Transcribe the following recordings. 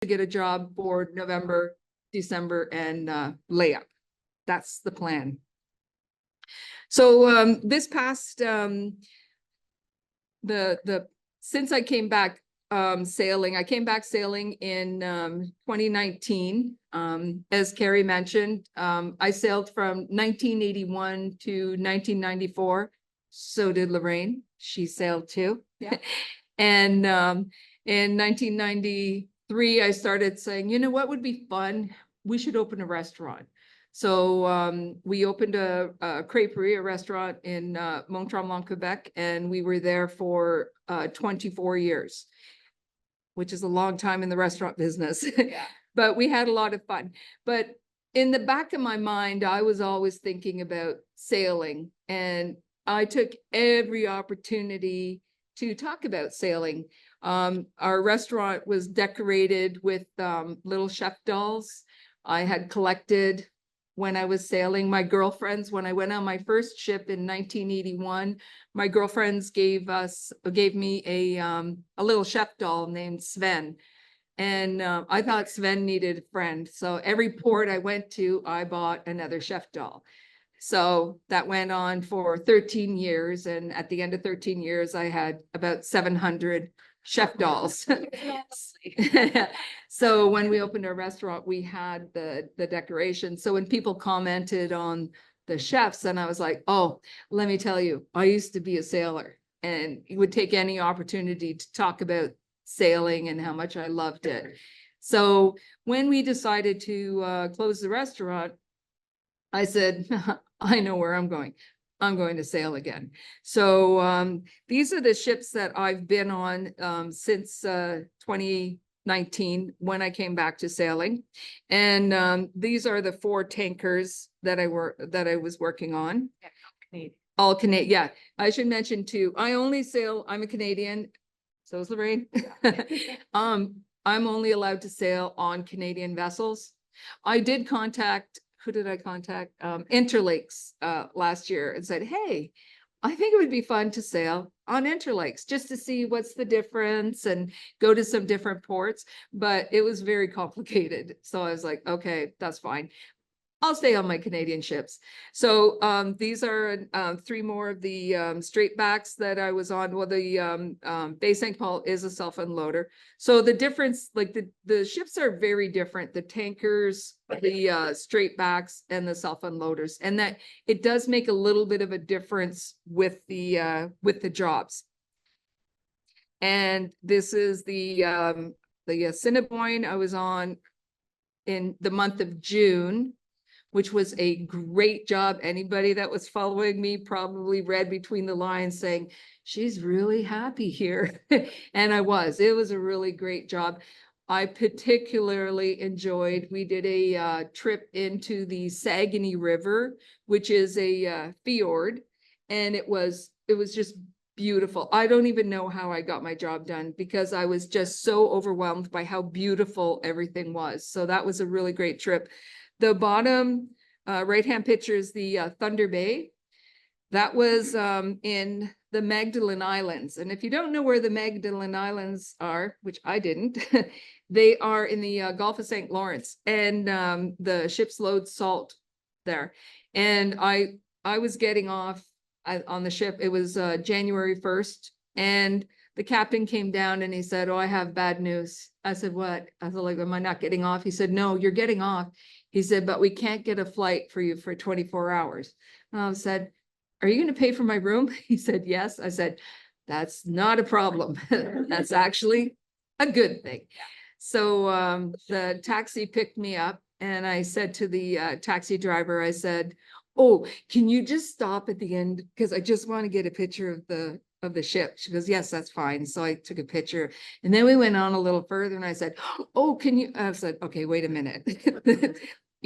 get a job for November, December, and layup. That's the plan. So this past since I came back sailing, I came back sailing in 2019. As Carrie mentioned, I sailed from 1981 to 1994. So did Lorraine. She sailed too. Yeah. And in 1993, I started saying, you know what would be fun? We should open a restaurant. So we opened a creperie, a restaurant in Mont Tremblant, Quebec, and we were there for 24 years, which is a long time in the restaurant business. Yeah. But we had a lot of fun. But in the back of my mind, I was always thinking about sailing, and I took every opportunity to talk about sailing. Our restaurant was decorated with little chef dolls I had collected when I was sailing. My girlfriends, when I went on my first ship in 1981, my girlfriends gave me a little chef doll named Sven. And I thought Sven needed a friend. So every port I went to, I bought another chef doll. So that went on for 13 years. And at the end of 13 years, I had about 700 chef dolls. So when we opened our restaurant, we had the decoration. So when people commented on the chefs, and I was like, oh, let me tell you, I used to be a sailor and would take any opportunity to talk about sailing and how much I loved it. So when we decided to close the restaurant, I said, I know where I'm going. I'm going to sail again. So these are the ships that I've been on since 2019 when I came back to sailing. And these are the 4 tankers that I was working on. All Canadian. Yeah, I should mention too, I only sail, I'm a Canadian, so is Lorraine. I'm only allowed to sail on Canadian vessels. I did contact, who did I contact? Interlakes last year, and said, hey, I think it would be fun to sail on Interlakes just to see what's the difference and go to some different ports. But it was very complicated. So I was like, okay, that's fine. I'll stay on my Canadian ships. So these are 3 more of the straight backs that I was on. Well, the Bay St. Paul is a self-unloader. So the difference, like the ships are very different. The tankers, the straight backs, and the self-unloaders, and that it does make a little bit of a difference with the jobs. And this is the Assiniboine I was on in the month of June, which was a great job. Anybody that was following me probably read between the lines saying, she's really happy here. And I was. It was a really great job. I particularly enjoyed, we did a trip into the Saguenay River, which is a fjord, and it was just beautiful. I don't even know how I got my job done because I was just so overwhelmed by how beautiful everything was. So that was a really great trip. The bottom right-hand picture is the Thunder Bay. That was in the Magdalen Islands. And if you don't know where the Magdalen Islands are, which I didn't, they are in the Gulf of St. Lawrence, and the ships load salt there. And I was getting off on the ship. It was January 1st, and the captain came down and he said, oh, I have bad news. I said, what? I was like, am I not getting off? He said, no, you're getting off. He said, but we can't get a flight for you for 24 hours. And I said, are you going to pay for my room? He said, yes. I said, that's not a problem. That's actually a good thing. So the taxi picked me up, and I said to the taxi driver, I said, oh, can you just stop at the end? Because I just want to get a picture of the ship. She goes, yes, that's fine. So I took a picture, and then we went on a little further, and I said, oh, can you? I said, okay, wait a minute.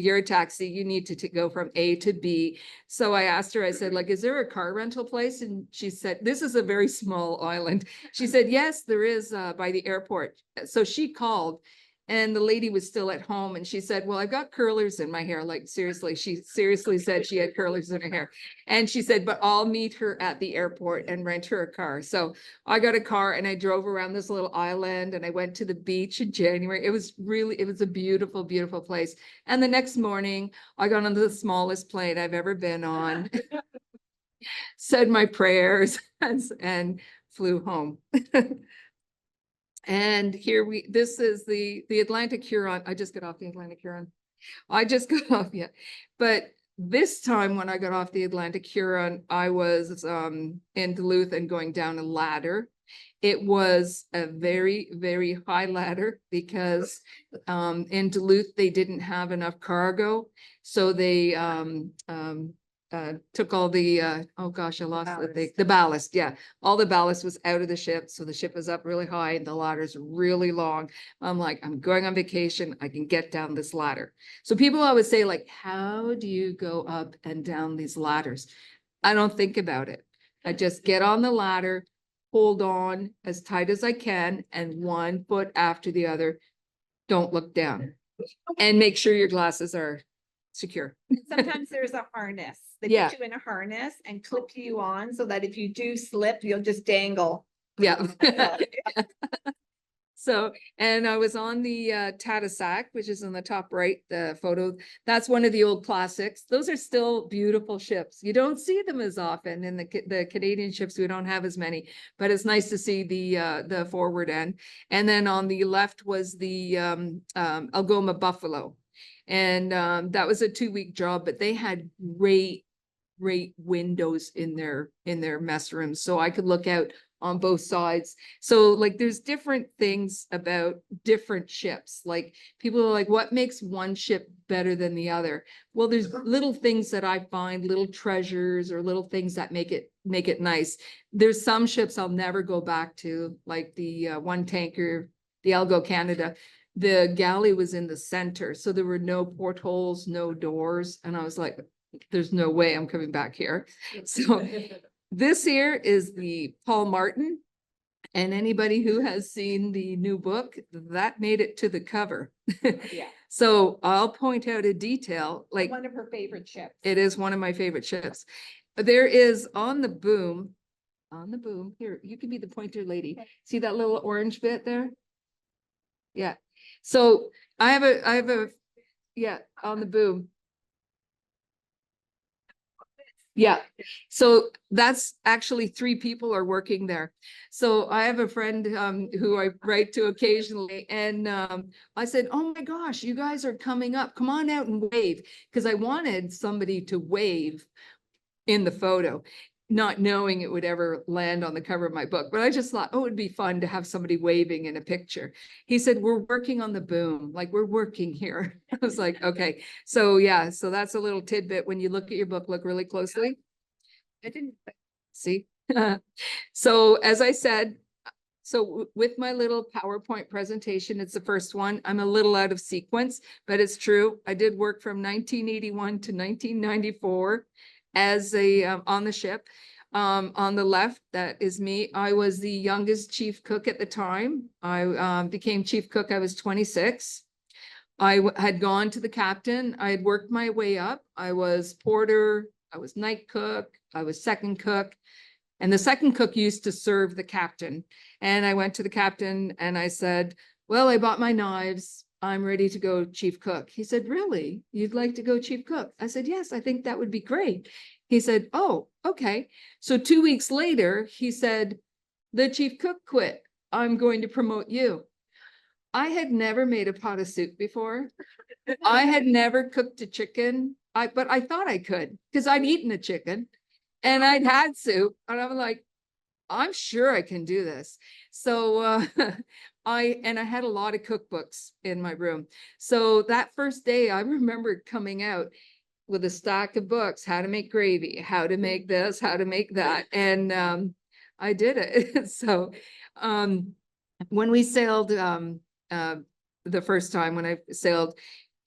You're a taxi, you need to go from A to B. So I asked her, I said, like, is there a car rental place? And she said, this is a very small island. She said, yes, there is by the airport. So she called, And the lady was still at home and she said, well, I've got curlers in my hair. Like seriously, she seriously said she had curlers in her hair. And she said, but I'll meet her at the airport and rent her a car. So I got a car and I drove around this little island and I went to the beach in January. It was a beautiful, beautiful place. And the next morning I got on the smallest plane I've ever been on, said my prayers and flew home. And this is the Atlantic Huron. I just got off the Atlantic Huron. I just got off, yeah. But this time when I got off the Atlantic Huron, I was in Duluth and going down a ladder. It was a very, very high ladder because in Duluth, they didn't have enough cargo. So they took all the, oh gosh, I lost the ballast. Yeah. All the ballast was out of the ship. So the ship was up really high and the ladder's really long. I'm like, I'm going on vacation. I can get down this ladder. So people always say like, how do you go up and down these ladders? I don't think about it. I just get on the ladder, hold on as tight as I can, and one foot after the other. Don't look down and make sure your glasses are secure. Sometimes there's a harness. They Yeah. put you in a harness and clip you on so that if you do slip, you'll just dangle. Yeah. So, and I was on the Tadoussac, which is on the top right, the photo. That's one of the old classics. Those are still beautiful ships. You don't see them as often in the Canadian ships. We don't have as many, but it's nice to see the forward end. And then on the left was the Algoma Buffalo. And that was a 2-week job, but they had great windows in their mess rooms. So I could look out on both sides. So like there's different things about different ships. Like people are like, what makes one ship better than the other? Well, there's little things that I find, little treasures or little things that make it nice. There's some ships I'll never go back to, like the one tanker, the Algo Canada. The galley was in the center, so there were no portholes, no doors. And I was like, there's no way I'm coming back here. So this here is the Paul Martin. And anybody who has seen the new book, that made it to the cover. Yeah. So I'll point out a detail. Like One of her favorite ships. it is one of my favorite ships. There is on the boom, here, you can be the pointer lady. Okay. See that little orange bit there? Yeah. So I have a, yeah, on the boom. Yeah. So that's actually 3 people are working there. So I have a friend who I write to occasionally. And I said, oh my gosh, you guys are coming up. Come on out and wave. Because I wanted somebody to wave in the photo, not knowing it would ever land on the cover of my book. But I just thought, oh, it'd be fun to have somebody waving in a picture. He said, we're working on the boom, like we're working here. I was like, okay. So yeah, so that's a little tidbit. When you look at your book, look really closely. I didn't see. So as I said, so with my little PowerPoint presentation, it's the first one. I'm a little out of sequence, but it's true. I did work from 1981 to 1994 as a on the ship. On the left, that is me. I was the youngest chief cook at the time. I became chief cook. I was 26. I had gone to the captain. I had worked my way up. I was porter. I was night cook. I was second cook. And the second cook used to serve the captain. And I went to the captain and I said, well, I bought my knives. I'm ready to go chief cook. He said, really? You'd like to go chief cook? I said, yes, I think that would be great. He said, oh, okay. So 2 weeks later, he said, the chief cook quit. I'm going to promote you. I had never made a pot of soup before. I had never cooked a chicken, but I thought I could because I'd eaten a chicken and I'd had soup. And I'm like, I'm sure I can do this. So I had a lot of cookbooks in my room. So that first day, I remember coming out with a stack of books, how to make gravy, how to make this, how to make that. And I did it. So when we sailed the first time when I sailed,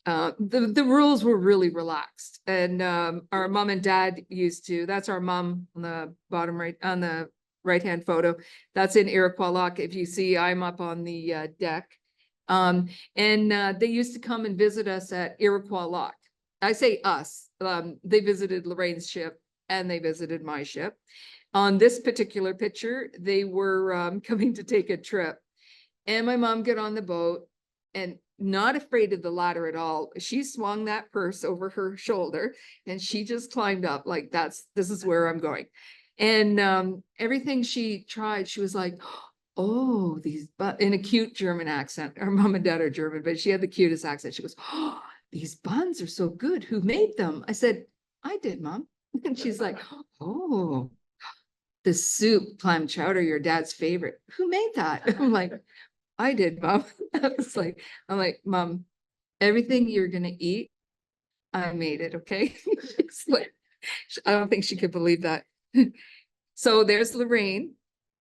the rules were really relaxed. And our mom and dad used to, that's our mom on the bottom right, on the right-hand photo. That's in Iroquois Lock. If you see, I'm up on the deck. They used to come and visit us at Iroquois Lock. I say us, they visited Lorraine's ship and they visited my ship. On this particular picture, they were coming to take a trip. And my mom got on the boat and not afraid of the ladder at all. She swung that purse over her shoulder and she just climbed up like this is where I'm going. And everything she tried, she was like, oh, in a cute German accent. Her mom and dad are German, but she had the cutest accent. She goes, oh, these buns are so good. Who made them? I said, I did, Mom. And she's like, oh, the soup, clam chowder, your dad's favorite. Who made that? I'm like, I did, Mom. I'm like, Mom, everything you're gonna eat, I made it, okay? She's like, I don't think she could believe that. So there's Lorraine,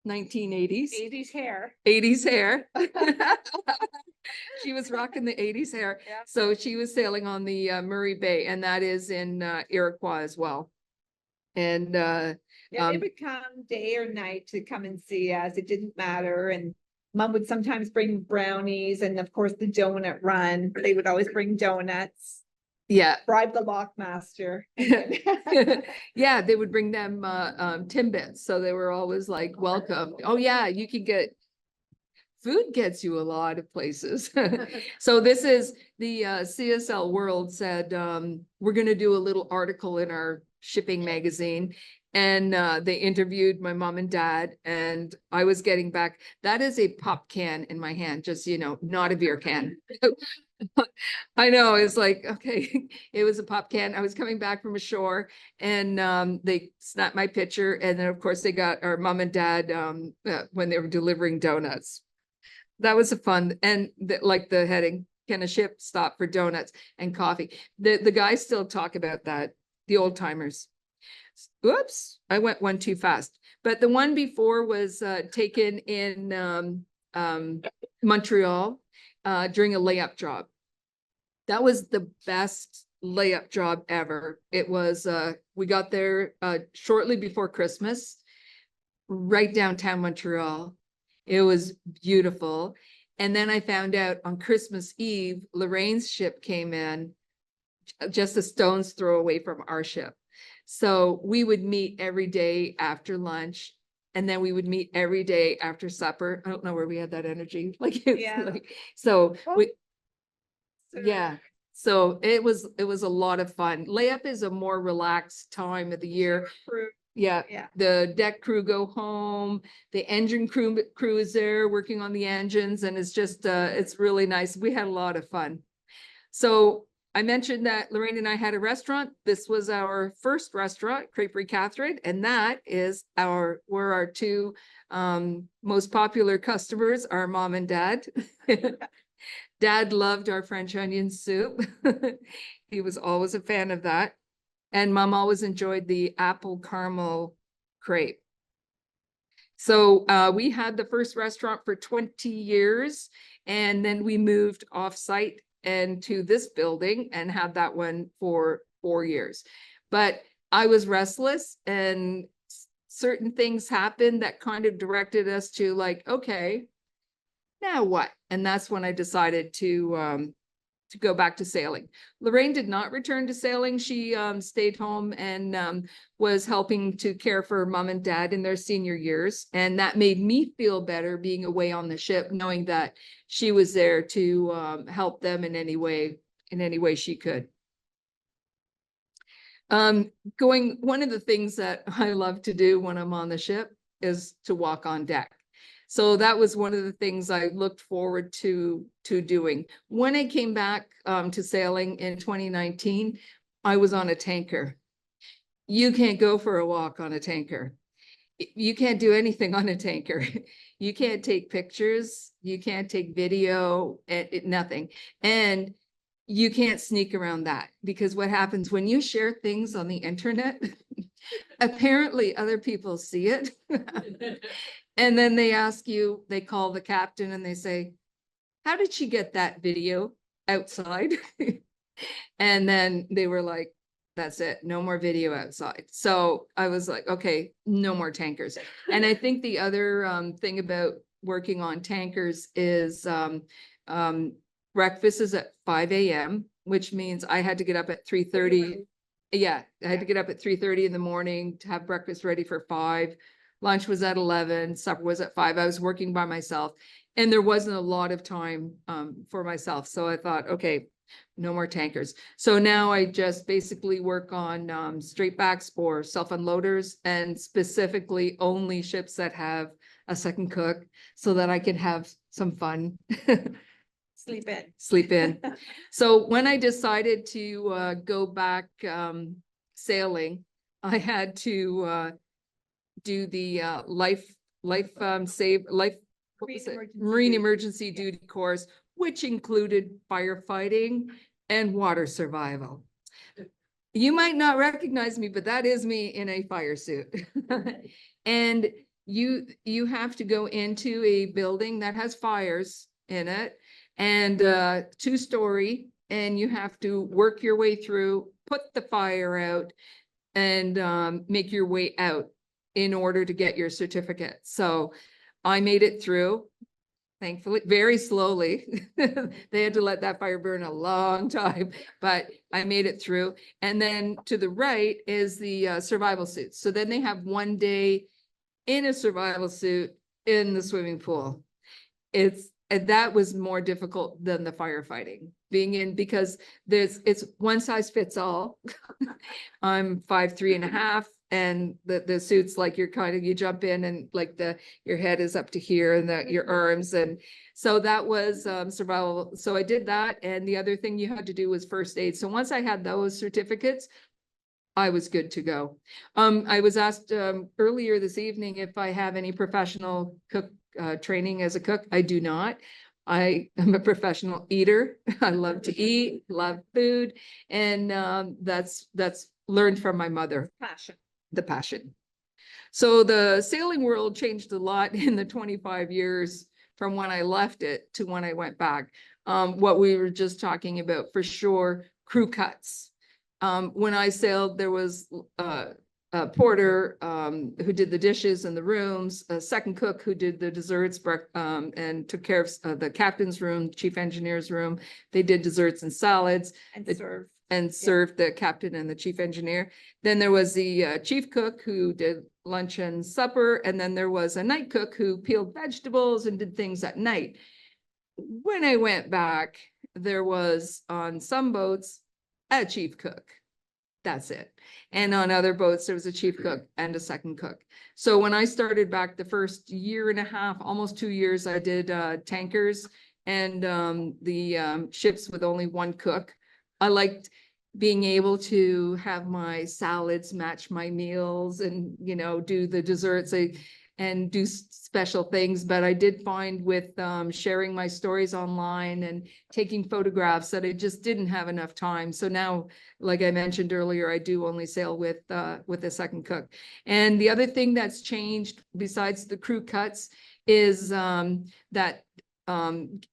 1980s. 80s hair. 80s hair. She was rocking the 80s hair. Yeah. So she was sailing on the Murray Bay, and that is in Iroquois as well. And Yeah, they would come day or night to come and see us. It didn't matter. And Mom would sometimes bring brownies and of course the donut run. They would always bring donuts. yeah. Bribe the lockmaster. Yeah, they would bring them Timbits. So they were always like, welcome. Oh yeah, you could get food gets you a lot of places. So this is the CSL World said, we're going to do a little article in our shipping magazine. And they interviewed my mom and dad, and I was getting back. That is a pop can in my hand, just, you know, not a beer can. I know, it's like, okay, it was a pop can. I was coming back from ashore and they snapped my picture. And then of course they got our mom and dad when they were delivering donuts. That was a fun, and like the heading, can a ship stop for donuts and coffee? The guys still talk about that, the old timers. Oops, I went one too fast. But the one before was taken in Montreal during a layup job. That was the best layup job ever. It was, we got there shortly before Christmas, right downtown Montreal. It was beautiful. And then I found out on Christmas Eve, Lorraine's ship came in just a stone's throw away from our ship. So we would meet every day after lunch, and then we would meet every day after supper. I don't know where we had that energy. Like, Yeah. So So- yeah. So it was a lot of fun. Layup is a more relaxed time of the year. Yeah. Yeah. The deck crew go home. The engine crew is there working on the engines, and it's just it's really nice. We had a lot of fun. So I mentioned that Lorraine and I had a restaurant. This was our first restaurant, Creperie Catherine, and that is were our two most popular customers, our mom and dad. Dad loved our French onion soup. He was always a fan of that. And mom always enjoyed the apple caramel crepe. So we had the first restaurant for 20 years, and then we moved off-site and to this building and had that one for 4 years. But I was restless, and certain things happened that kind of directed us to like, okay, now what? And that's when I decided to go back to sailing. Lorraine did not return to sailing. She stayed home and was helping to care for mom and dad in their senior years. And that made me feel better being away on the ship, knowing that she was there to help them in any way she could. One of the things that I love to do when I'm on the ship is to walk on deck. So that was one of the things I looked forward to doing. When I came back to sailing in 2019, I was on a tanker. You can't go for a walk on a tanker. You can't do anything on a tanker. You can't take pictures. You can't take video, nothing. And you can't sneak around that, because what happens when you share things on the internet, apparently other people see it. And then they ask you, they call the captain and they say, how did she get that video outside? And then they were like, that's it, no more video outside. So I was like, okay, no more tankers. And I think the other thing about working on tankers is breakfast is at 5 a.m., which means I had to get up at 3:30. Yeah, I had to get up at 3:30 in the morning to have breakfast ready for 5. Lunch was at 11, supper was at 5. I was working by myself and there wasn't a lot of time for myself. So I thought, okay, no more tankers. So now I just basically work on straight backs or self-unloaders, and specifically only ships that have a second cook so that I can have some fun. Sleep in. Sleep in. So when I decided to go back sailing, I had to do the life what was it? Marine emergency duty course, which included firefighting and water survival. You might not recognize me, but that is me in a fire suit. And you have to go into a building that has fires in it, and 2-story, and you have to work your way through, put the fire out, and make your way out in order to get your certificate. So I made it through, thankfully, very slowly. They had to let that fire burn a long time, but I made it through. And then to the right is the survival suits. So then they have 1 day in a survival suit in the swimming pool. That was more difficult than the firefighting being in, because it's one size fits all. I'm 5'3.5", and the suits, like you jump in and like your head is up to here and your arms. And so that was survival. So I did that. And the other thing you had to do was first aid. So once I had those certificates, I was good to go. I was asked earlier this evening if I have any professional cook training as a cook. I do not. I am a professional eater. I love to eat, love food, and that's learned from my mother. Passion. The passion. So the sailing world changed a lot in the 25 years from when I left it to when I went back. What we were just talking about, for sure, crew cuts. When I sailed, there was a porter who did the dishes in the rooms, a second cook who did the desserts and took care of the captain's room, chief engineer's room. They did desserts and salads. And served the captain and the chief engineer. Then there was the chief cook who did lunch and supper. And then there was a night cook who peeled vegetables and did things at night. When I went back, there was on some boats a chief cook. That's it. And on other boats, there was a chief cook and a second cook. So when I started back the first 1.5 years, almost 2 years, I did tankers and the ships with only one cook. I liked being able to have my salads match my meals and, do the desserts and do special things. But I did find with sharing my stories online and taking photographs that I just didn't have enough time. So now, like I mentioned earlier, I do only sail with a second cook. And the other thing that's changed besides the crew cuts is that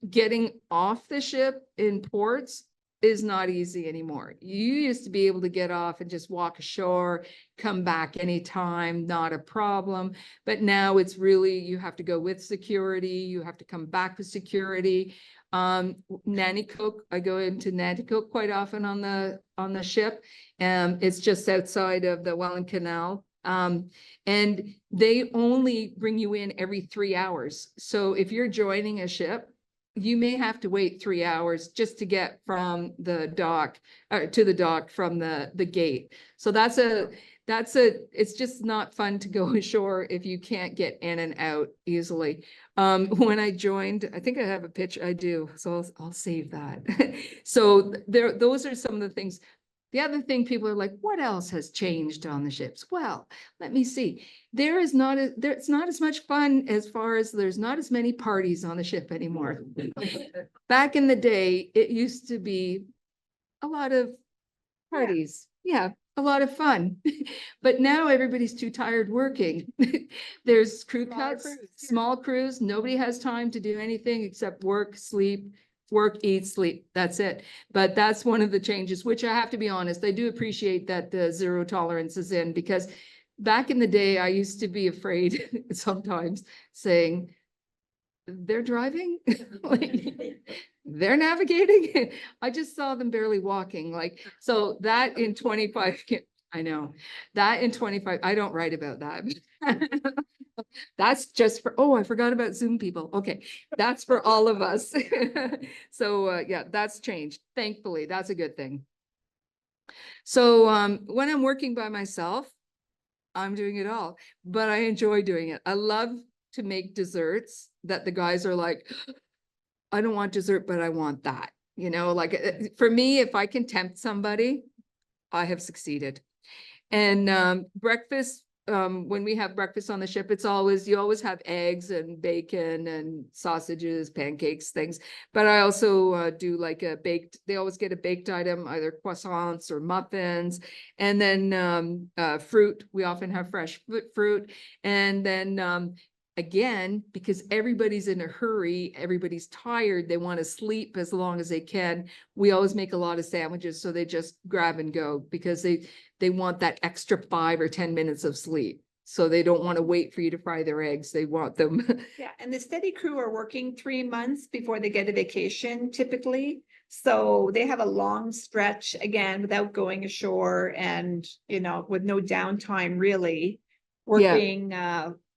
getting off the ship in ports is not easy anymore. You used to be able to get off and just walk ashore, come back anytime, not a problem. But now it's really, you have to go with security. You have to come back with security. Nanny cook, I go into nanny cook quite often on the ship. It's just outside of the Welland Canal. And they only bring you in every 3 hours. So if you're joining a ship, you may have to wait 3 hours just to get from the dock to the dock from the gate. So it's just not fun to go ashore if you can't get in and out easily. When I joined, I think I have a picture. I do, so I'll save that. So those are some of the things. The other thing, people are like, what else has changed on the ships? Well, let me see. It's not as much fun as far as there's not as many parties on the ship anymore. Back in the day, it used to be a lot of parties. Yeah, a lot of fun. But now everybody's too tired working. There's crew cuts, small crews. Nobody has time to do anything except work, sleep, work, eat, sleep. That's it. But that's one of the changes, which I have to be honest, I do appreciate that the zero tolerance is in, because back in the day, I used to be afraid sometimes saying, they're driving, like, they're navigating. I just saw them barely walking, like, so that in 25, I know, that in 25, I don't write about that. That's just for, oh, I forgot about Zoom people. Okay, that's for all of us. So yeah, that's changed. Thankfully, that's a good thing. So when I'm working by myself, I'm doing it all, but I enjoy doing it. I love to make desserts that the guys are like, I don't want dessert, but I want that. You know, like for me, if I can tempt somebody, I have succeeded. And breakfast, when we have breakfast on the ship, it's always, you always have eggs and bacon and sausages, pancakes, things. But I also do like a baked, they always get a baked item, either croissants or muffins. And then fruit, we often have fresh fruit. And then again, because everybody's in a hurry, everybody's tired, they want to sleep as long as they can. We always make a lot of sandwiches, so they just grab and go because they want that extra 5 or 10 minutes of sleep. So they don't want to wait for you to fry their eggs. They want them. Yeah, and the steady crew are working 3 months before they get a vacation typically. So they have a long stretch again without going ashore and, you know, with no downtime really. Working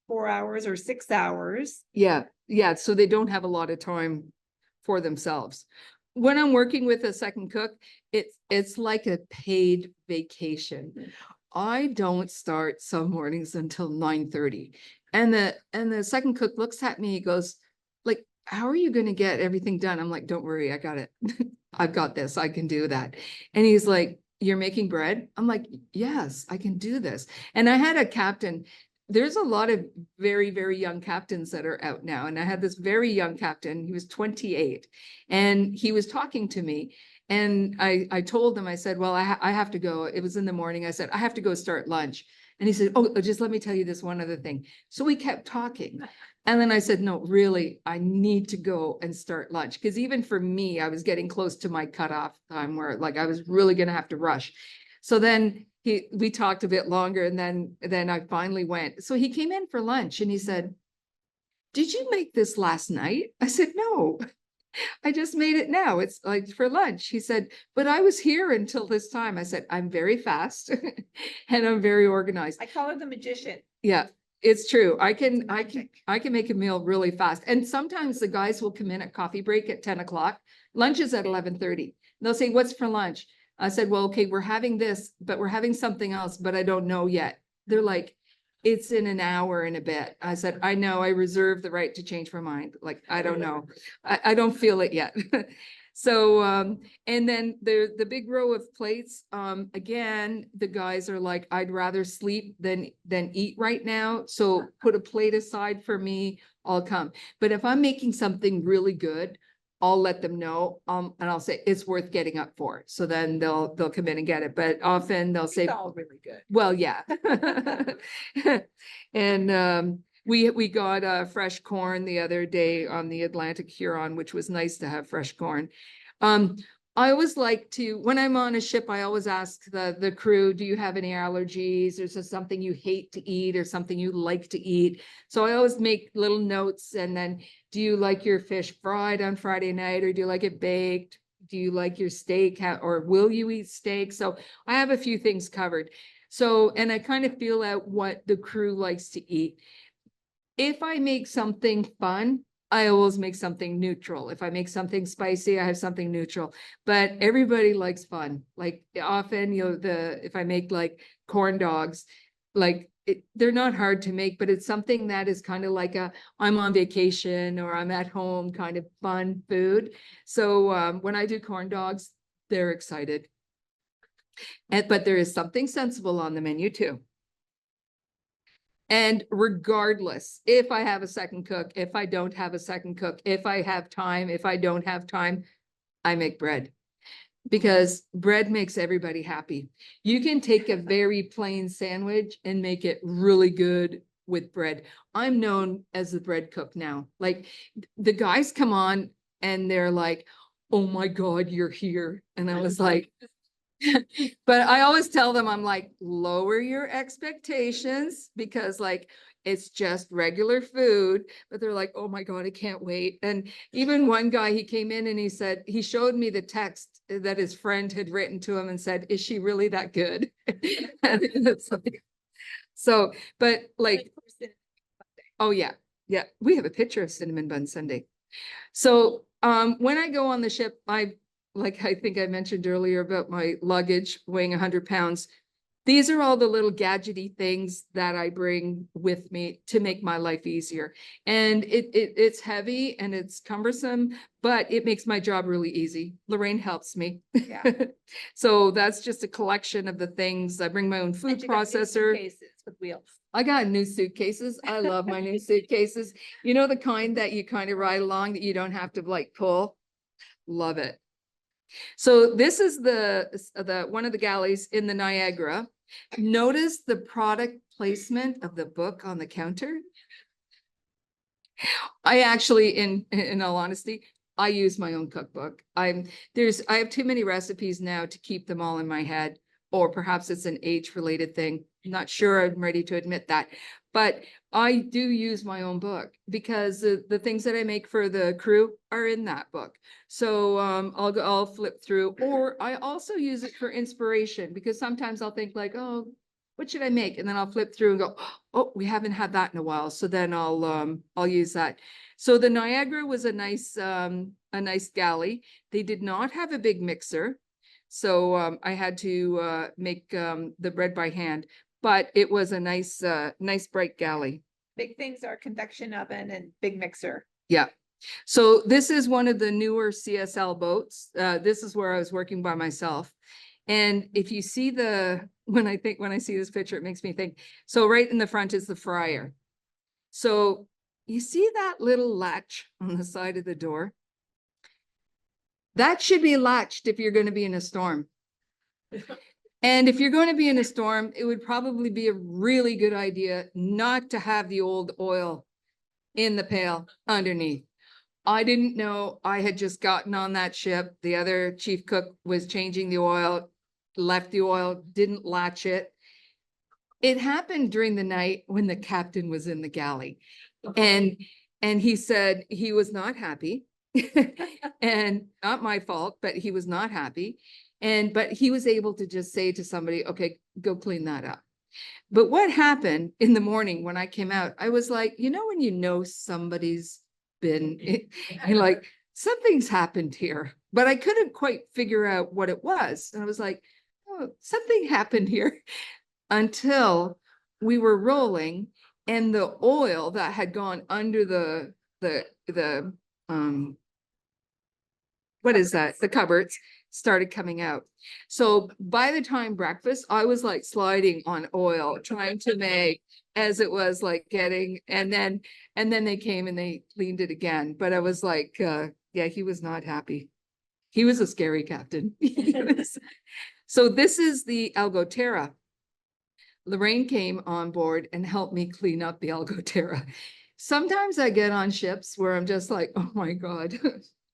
4 hours or 6 hours. Yeah, yeah. So they don't have a lot of time for themselves. When I'm working with a second cook, it's like a paid vacation. I don't start some mornings until 9:30. And the second cook looks at me, he goes, like, how are you going to get everything done? I'm like, don't worry, I got it. I've got this. I can do that. And he's like, you're making bread? I'm like, yes, I can do this. And I had a captain. There's a lot of very, very young captains that are out now. And I had this very young captain, he was 28, and he was talking to me. And I told him, I said, well, I have to go. It was in the morning. I said, I have to go start lunch. And he said, oh, just let me tell you this one other thing. So we kept talking. And then I said, no, really, I need to go and start lunch. Because even for me, I was getting close to my cutoff time where like I was really going to have to rush. So then we talked a bit longer, and then I finally went. So he came in for lunch and he said, did you make this last night? I said, no, I just made it now. It's like for lunch. He said, but I was here until this time. I said, I'm very fast and I'm very organized. I call her the magician. Yeah, it's true. I can make a meal really fast. And sometimes the guys will come in at coffee break at 10 o'clock. Lunch is at 11:30. They'll say, what's for lunch? I said, well, okay, we're having this, but we're having something else, but I don't know yet. They're like, it's in an hour and a bit. I said, I know, I reserve the right to change my mind. Like, I don't know. I don't feel it yet. So, and then the big row of plates, again, the guys are like, I'd rather sleep than eat right now. So put a plate aside for me, I'll come. But if I'm making something really good, I'll let them know, and I'll say it's worth getting up for. So then they'll come in and get it. But often they'll say, It's all really good. well, yeah. And we got fresh corn the other day on the Atlantic Huron, which was nice to have fresh corn. I always like to, when I'm on a ship, I always ask the crew, do you have any allergies? Is there something you hate to eat or something you like to eat? So I always make little notes. And then, do you like your fish fried on Friday night, or do you like it baked? Do you like your steak, or will you eat steak? So I have a few things covered. So, and I kind of feel out what the crew likes to eat. If I make something fun, I always make something neutral. If I make something spicy, I have something neutral. But everybody likes fun. Like often, you know, if I make like corn dogs, like they're not hard to make, but it's something that is kind of like I'm on vacation or I'm at home kind of fun food. So when I do corn dogs, they're excited. But there is something sensible on the menu too. And regardless, if I have a second cook, if I don't have a second cook, if I have time, if I don't have time, I make bread. Because bread makes everybody happy. You can take a very plain sandwich and make it really good with bread. I'm known as the bread cook now. Like the guys come on and they're like, oh my God, you're here. And I was like, but I always tell them, I'm like, lower your expectations, because like It's just regular food, but they're like, oh my God, I can't wait. And even one guy, he came in and he said, he showed me the text that his friend had written to him and said, is she really that good? And it's like, so, but like, oh yeah, yeah, we have a picture of cinnamon bun sundae. So when I go on the ship, I think I mentioned earlier about my luggage weighing 100 pounds. These are all the little gadgety things that I bring with me to make my life easier. And it's heavy and it's cumbersome, but it makes my job really easy. Lorraine helps me. Yeah. So that's just a collection of the things. I bring my own food And you got new processor. suitcases with wheels. I got new suitcases. I love my new suitcases. You know, the kind that you kind of ride along that you don't have to like pull. Love it. So this is the one of the galleys in the Niagara. Notice the product placement of the book on the counter. I actually, in all honesty, I use my own cookbook. I have too many recipes now to keep them all in my head, or perhaps it's an age-related thing. I'm not sure I'm ready to admit that, but I do use my own book because the things that I make for the crew are in that book. So I'll flip through, or I also use it for inspiration because sometimes I'll think like, oh, what should I make? And then I'll flip through and go, oh, we haven't had that in a while. So then I'll use that. So the Niagara was a nice galley. They did not have a big mixer. So I had to make the bread by hand, but it was a nice bright galley. Big things are convection oven and big mixer. Yeah. So this is one of the newer CSL boats. This is where I was working by myself. And if you see when I see this picture, it makes me think, so right in the front is the fryer. So you see that little latch on the side of the door? That should be latched if you're going to be in a storm. And if you're going to be in a storm, it would probably be a really good idea not to have the old oil in the pail underneath. I didn't know. I had just gotten on that ship. The other chief cook was changing the oil, left the oil, didn't latch it. It happened during the night when the captain was in the galley. And he said he was not happy. And not my fault, but he was not happy. But he was able to just say to somebody, okay, go clean that up. But what happened in the morning when I came out, I was like, you know, when you know somebody's been, you're like, something's happened here, but I couldn't quite figure out what it was. And I was like, oh, something happened here until we were rolling and the oil that had gone under the what is that? The cupboards started coming out. So by the time breakfast, I was like sliding on oil, trying to make as it was like getting, and then they came and they cleaned it again. But I was like, yeah, he was not happy. He was a scary captain. So this is the Algoterra. Lorraine came on board and helped me clean up the Algoterra. Sometimes I get on ships where I'm just like, oh my God,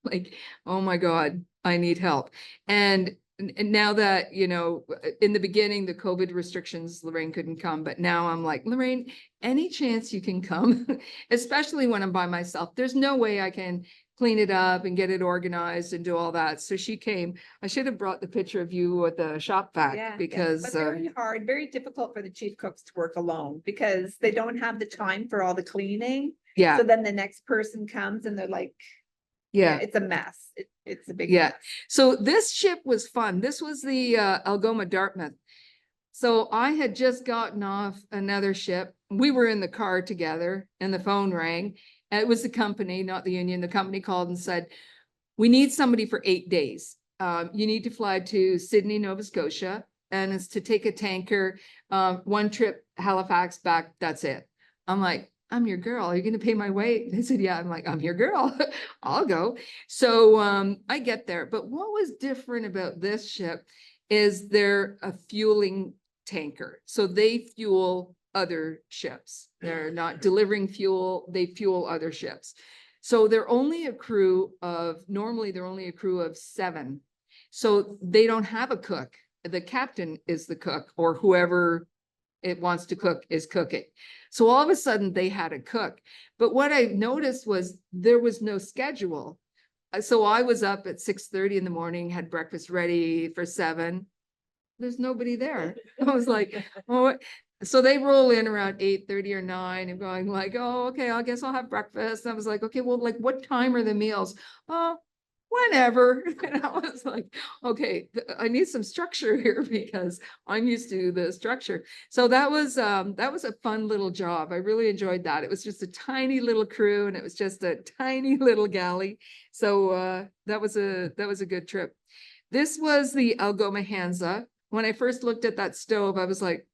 like, oh my God, I need help. And now that, you know, in the beginning, the COVID restrictions, Lorraine couldn't come, but now I'm like, Lorraine, any chance you can come, especially when I'm by myself, there's no way I can clean it up and get it organized and do all that. So she came. I should have brought the picture of you at the shop vac because but very hard, very difficult for the chief cooks to work alone because they don't have the time for all the cleaning. Yeah. So then the next person comes and they're like, yeah, it's a mess. It's a big mess. Mess. So this ship was fun. This was the Algoma Dartmouth. So I had just gotten off another ship. We were in the car together and the phone rang. And it was the company, not the union. The company called and said, we need somebody for 8 days. You need to fly to Sydney, Nova Scotia, and it's to take a tanker, one trip, Halifax back, that's it. I'm like, I'm your girl. Are you going to pay my way? They said, yeah. I'm like, I'm your girl. I'll go. So I get there. But what was different about this ship is they're a fueling tanker. So they fuel other ships. They're not delivering fuel, they fuel other ships. So they're only a crew of, normally they're only a crew of 7. So they don't have a cook. The captain is the cook or whoever it wants to cook is cooking. So all of a sudden they had a cook. But what I noticed was there was no schedule. So I was up at 6:30 in the morning, had breakfast ready for 7. There's nobody there. I was like, oh, so they roll in around 8:30 or 9 and going like, oh, okay, I guess I'll have breakfast. And I was like, okay, well, like what time are the meals? Oh, whenever. And I was like, okay, I need some structure here because I'm used to the structure. So that was a fun little job. I really enjoyed that. It was just a tiny little crew and it was just a tiny little galley. So that was a good trip. This was the Algoma Hansa. When I first looked at that stove, I was like,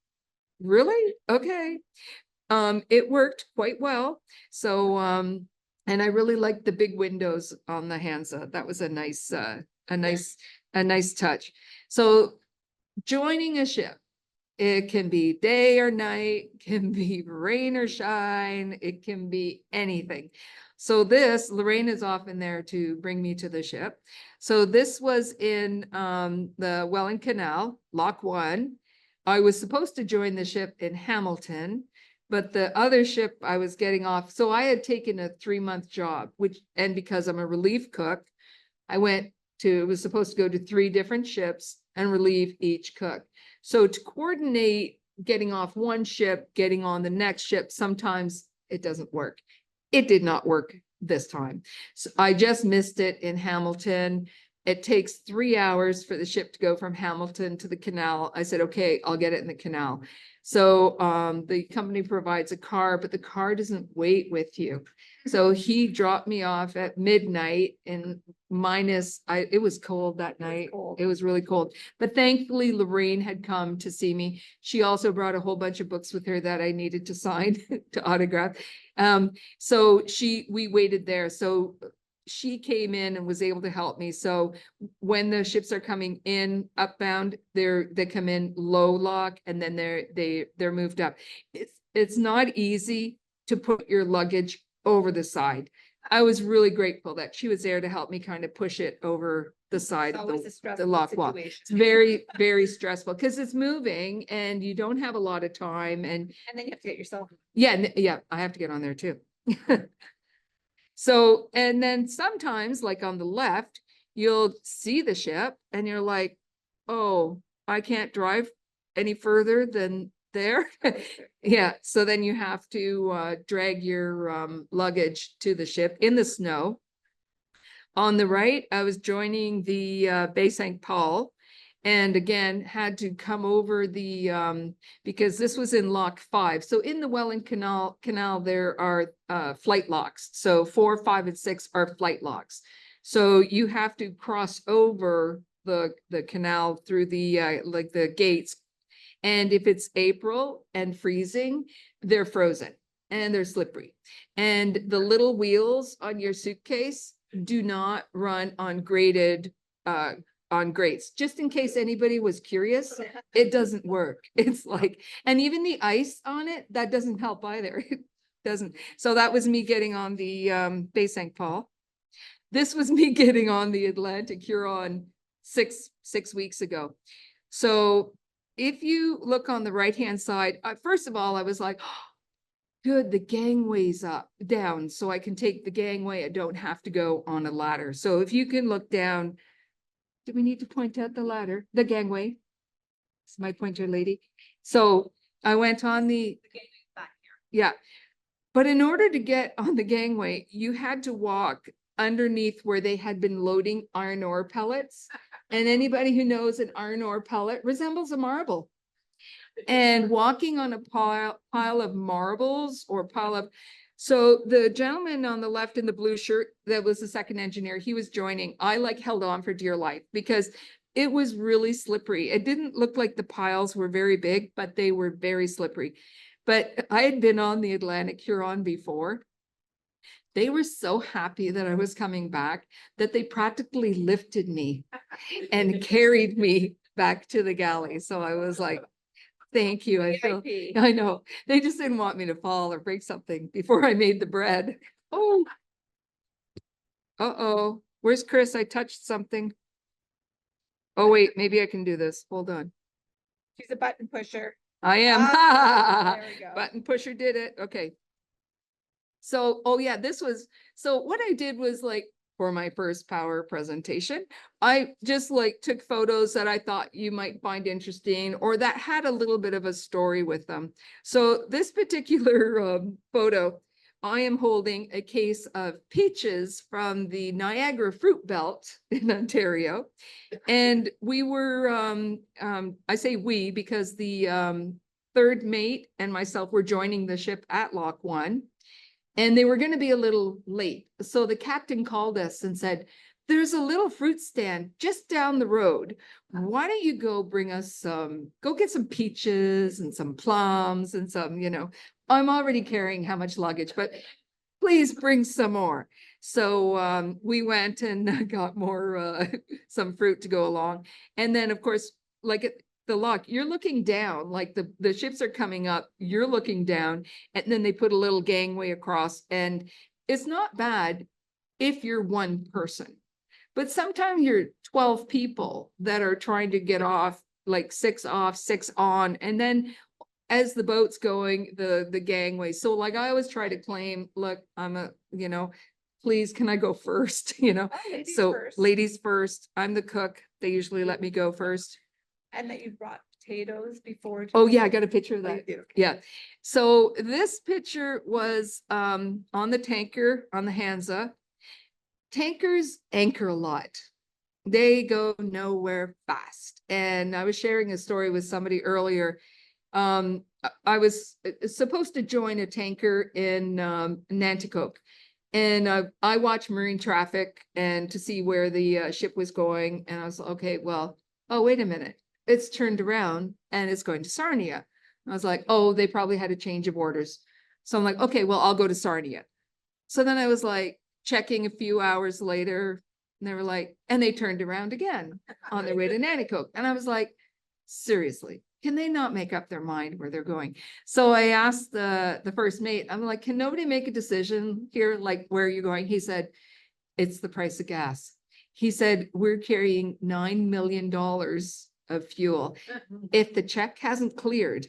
really? Okay. It worked quite well. So and I really liked the big windows on the Hansa. That was a nice touch. So joining a ship, it can be day or night, can be rain or shine, it can be anything. So this, Lorraine is often there to bring me to the ship. So this was in the Welland Canal, Lock 1. I was supposed to join the ship in Hamilton, but the other ship I was getting off. So I had taken a 3-month job, and because I'm a relief cook, I was supposed to go to 3 different ships and relieve each cook. So to coordinate getting off one ship, getting on the next ship, sometimes it doesn't work. It did not work this time. So I just missed it in Hamilton. It takes 3 hours for the ship to go from Hamilton to the canal. I said, okay, I'll get it in the canal. So the company provides a car, but the car doesn't wait with you. So he dropped me off at midnight in it was cold that night. It was really cold. But thankfully, Lorraine had come to see me. She also brought a whole bunch of books with her that I needed to sign, to autograph. So we waited there. So she came in and was able to help me. So when the ships are coming in upbound, they come in low lock and then they're moved up. It's not easy to put your luggage over the side. I was really grateful that she was there to help me kind of push it over the side of the lock wall. It's very, very stressful because it's moving and you don't have a lot of time. And then you have to get yourself. Yeah, I have to get on there too. So, and then sometimes like on the left, you'll see the ship and you're like, oh, I can't drive any further than there. Yeah. So then you have to drag your luggage to the ship in the snow. On the right, I was joining the Bay St. Paul. And again, had to come over because this was in Lock 5. So in the Welland Canal, there are flight locks. So 4, 5, and 6 are flight locks. So you have to cross over the canal through the like the gates. And if it's April and freezing, they're frozen and they're slippery. And the little wheels on your suitcase do not run on graded on grates, just in case anybody was curious. It doesn't work. It's like, and even the ice on it, that doesn't help either. It doesn't. So that was me getting on the Bay St. Paul. This was me getting on the Atlantic Huron six weeks ago. So if you look on the right hand side, first of all, I was like, oh, good, the gangway's down, so I can take the gangway. I don't have to go on a ladder. So if you can look down. Do we need to point out the ladder, the gangway? It's my pointer lady. So I went on yeah. But in order to get on the gangway, you had to walk underneath where they had been loading iron ore pellets. And anybody who knows an iron ore pellet resembles a marble. And walking on a pile of marbles or pile of. So the gentleman on the left in the blue shirt, that was the second engineer, he was joining. I held on for dear life because it was really slippery. It didn't look like the piles were very big, but they were very slippery. But I had been on the Atlantic Huron before. They were so happy that I was coming back that they practically lifted me and carried me back to the galley. So I was like, thank you. I know. They just didn't want me to fall or break something before I made the bread. Oh. Uh-oh. Where's Chris? I touched something. Oh, wait, maybe I can do this. Hold on. She's a button pusher. I am. There we go. Button pusher did it. Okay. So, oh yeah, so what I did was like, for my first power presentation, I just like took photos that I thought you might find interesting or that had a little bit of a story with them. So this particular photo, I am holding a case of peaches from the Niagara Fruit Belt in Ontario. And we were, I say we because the third mate and myself were joining the ship at Lock 1. And they were going to be a little late. So the captain called us and said, there's a little fruit stand just down the road. Why don't you go bring us go get some peaches and some plums and some, I'm already carrying how much luggage, but please bring some more. So we went and got more, some fruit to go along. And then of course, like the lock, you're looking down, like the ships are coming up, you're looking down, and then they put a little gangway across, and it's not bad if you're one person. But sometimes you're 12 people that are trying to get off, like 6 off, 6 on, and then as the boat's going, the gangway. So like I always try to claim, look, I'm please, can I go first? Ladies So first. ladies first. I'm the cook. They usually let me go first. And that you brought potatoes before. Oh yeah, I got a picture of Oh, you that. do, okay. Yeah. So this picture was on the tanker on the Hansa. Tankers anchor a lot. They go nowhere fast. And I was sharing a story with somebody earlier. I was supposed to join a tanker in Nanticoke. And I watched marine traffic and to see where the ship was going. And I was okay, well, oh, wait a minute. It's turned around and it's going to Sarnia. I was like, oh, they probably had a change of orders. So I'm like, okay, well, I'll go to Sarnia. So then I was like checking a few hours later and they were like, and they turned around again on their way to Nanticoke. And I was like, seriously, can they not make up their mind where they're going? So I asked the first mate, I'm like, can nobody make a decision here? Like, where are you going? He said, it's the price of gas. He said, we're carrying $9 million of fuel. If the check hasn't cleared,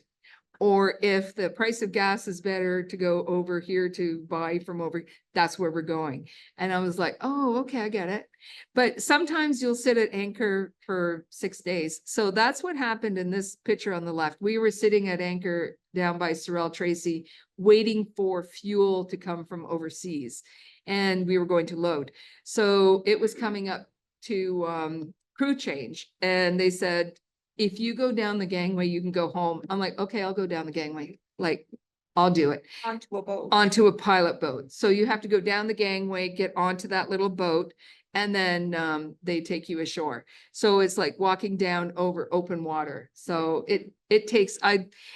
or if the price of gas is better to go over here to buy from over, that's where we're going. And I was like, oh, okay, I get it. But sometimes you'll sit at anchor for 6 days. So that's what happened in this picture on the left. We were sitting at anchor down by Sorel Tracy, waiting for fuel to come from overseas. And we were going to load. So it was coming up to crew change. And they said, if you go down the gangway, you can go home. I'm like, okay, I'll go down the gangway. Like, I'll do it. Onto a boat. Onto a pilot boat. So you have to go down the gangway, get onto that little boat, and then they take you ashore. So it's like walking down over open water. So it takes,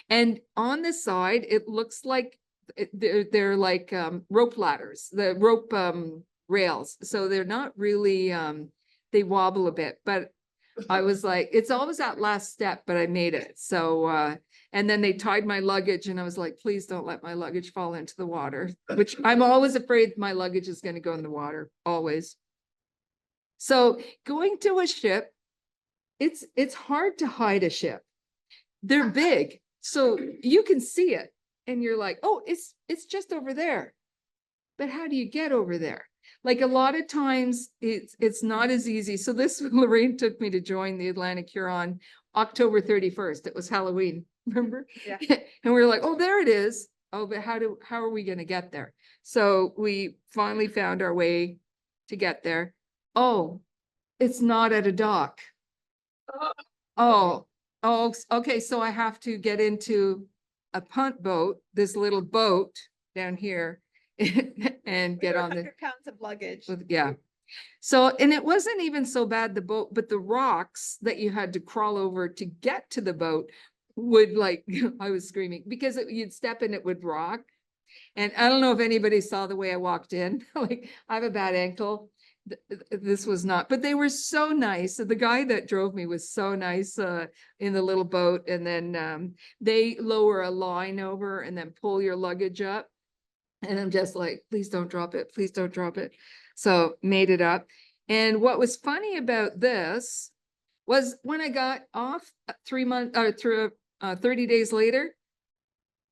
and on the side, it looks like they're like rope ladders, the rope rails. So they're not really, they wobble a bit, but I was like, it's always that last step, but I made it. So, and then they tied my luggage and I was like, please don't let my luggage fall into the water, which I'm always afraid my luggage is going to go in the water, always. So going to a ship, it's hard to hide a ship. They're big, so you can see it and you're like, oh, it's just over there. But how do you get over there? Like a lot of times it's not as easy. So this Lorraine took me to join the Atlantic Huron October 31st. It was Halloween, remember? Yeah. And we were like, oh, there it is. Oh, but how are we going to get there? So we finally found our way to get there. Oh, it's not at a dock. Oh, okay. So I have to get into a punt boat, this little boat down here. And get on the 100 pounds of luggage. yeah. So, and it wasn't even so bad, the boat, but the rocks that you had to crawl over to get to the boat would like, I was screaming because you'd step and it would rock. And I don't know if anybody saw the way I walked in, like I have a bad ankle. This was not, but they were so nice. So the guy that drove me was so nice in the little boat. And then they lower a line over and then pull your luggage up. And I'm just like, please don't drop it. Please don't drop it. So made it up. And what was funny about this was when I got off 3 months or through 30 days later,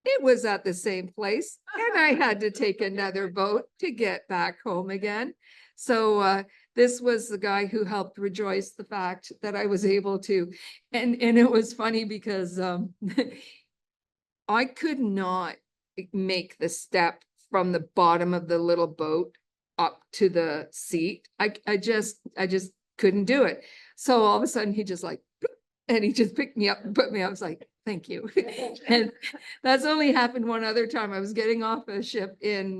it was at the same place, and I had to take another boat to get back home again. So this was the guy who helped rejoice the fact that I was able to, and it was funny because I could not make the step from the bottom of the little boat up to the seat. I just couldn't do it. So all of a sudden he just like, and he just picked me up and put me up. I was like, thank you. And that's only happened one other time. I was getting off a ship in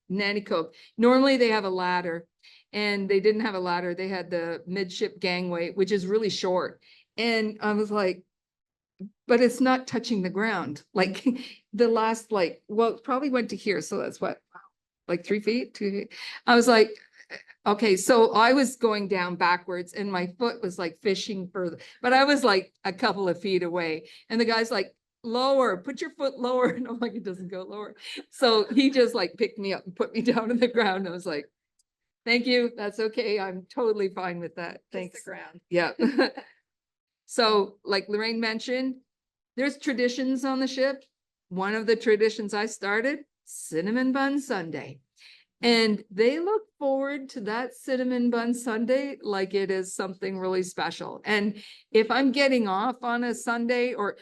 Nanticoke. Normally they have a ladder, and they didn't have a ladder. They had the midship gangway, which is really short. And I was like, but it's not touching the ground. Like the last, like, well, it probably went to here. So that's what, like 3 feet, 2 feet. I was like, okay, so I was going down backwards and my foot was like fishing further, but I was like a couple of feet away. And the guy's like, lower, put your foot lower. And I'm like, it doesn't go lower. So he just like picked me up and put me down on the ground. I was like, thank you. That's okay. I'm totally fine with that. Thanks. The ground. Yeah. So like Lorraine mentioned, there's traditions on the ship. One of the traditions I started, cinnamon bun Sunday. And they look forward to that cinnamon bun Sunday like it is something really special. And if I'm getting off on a Sunday, or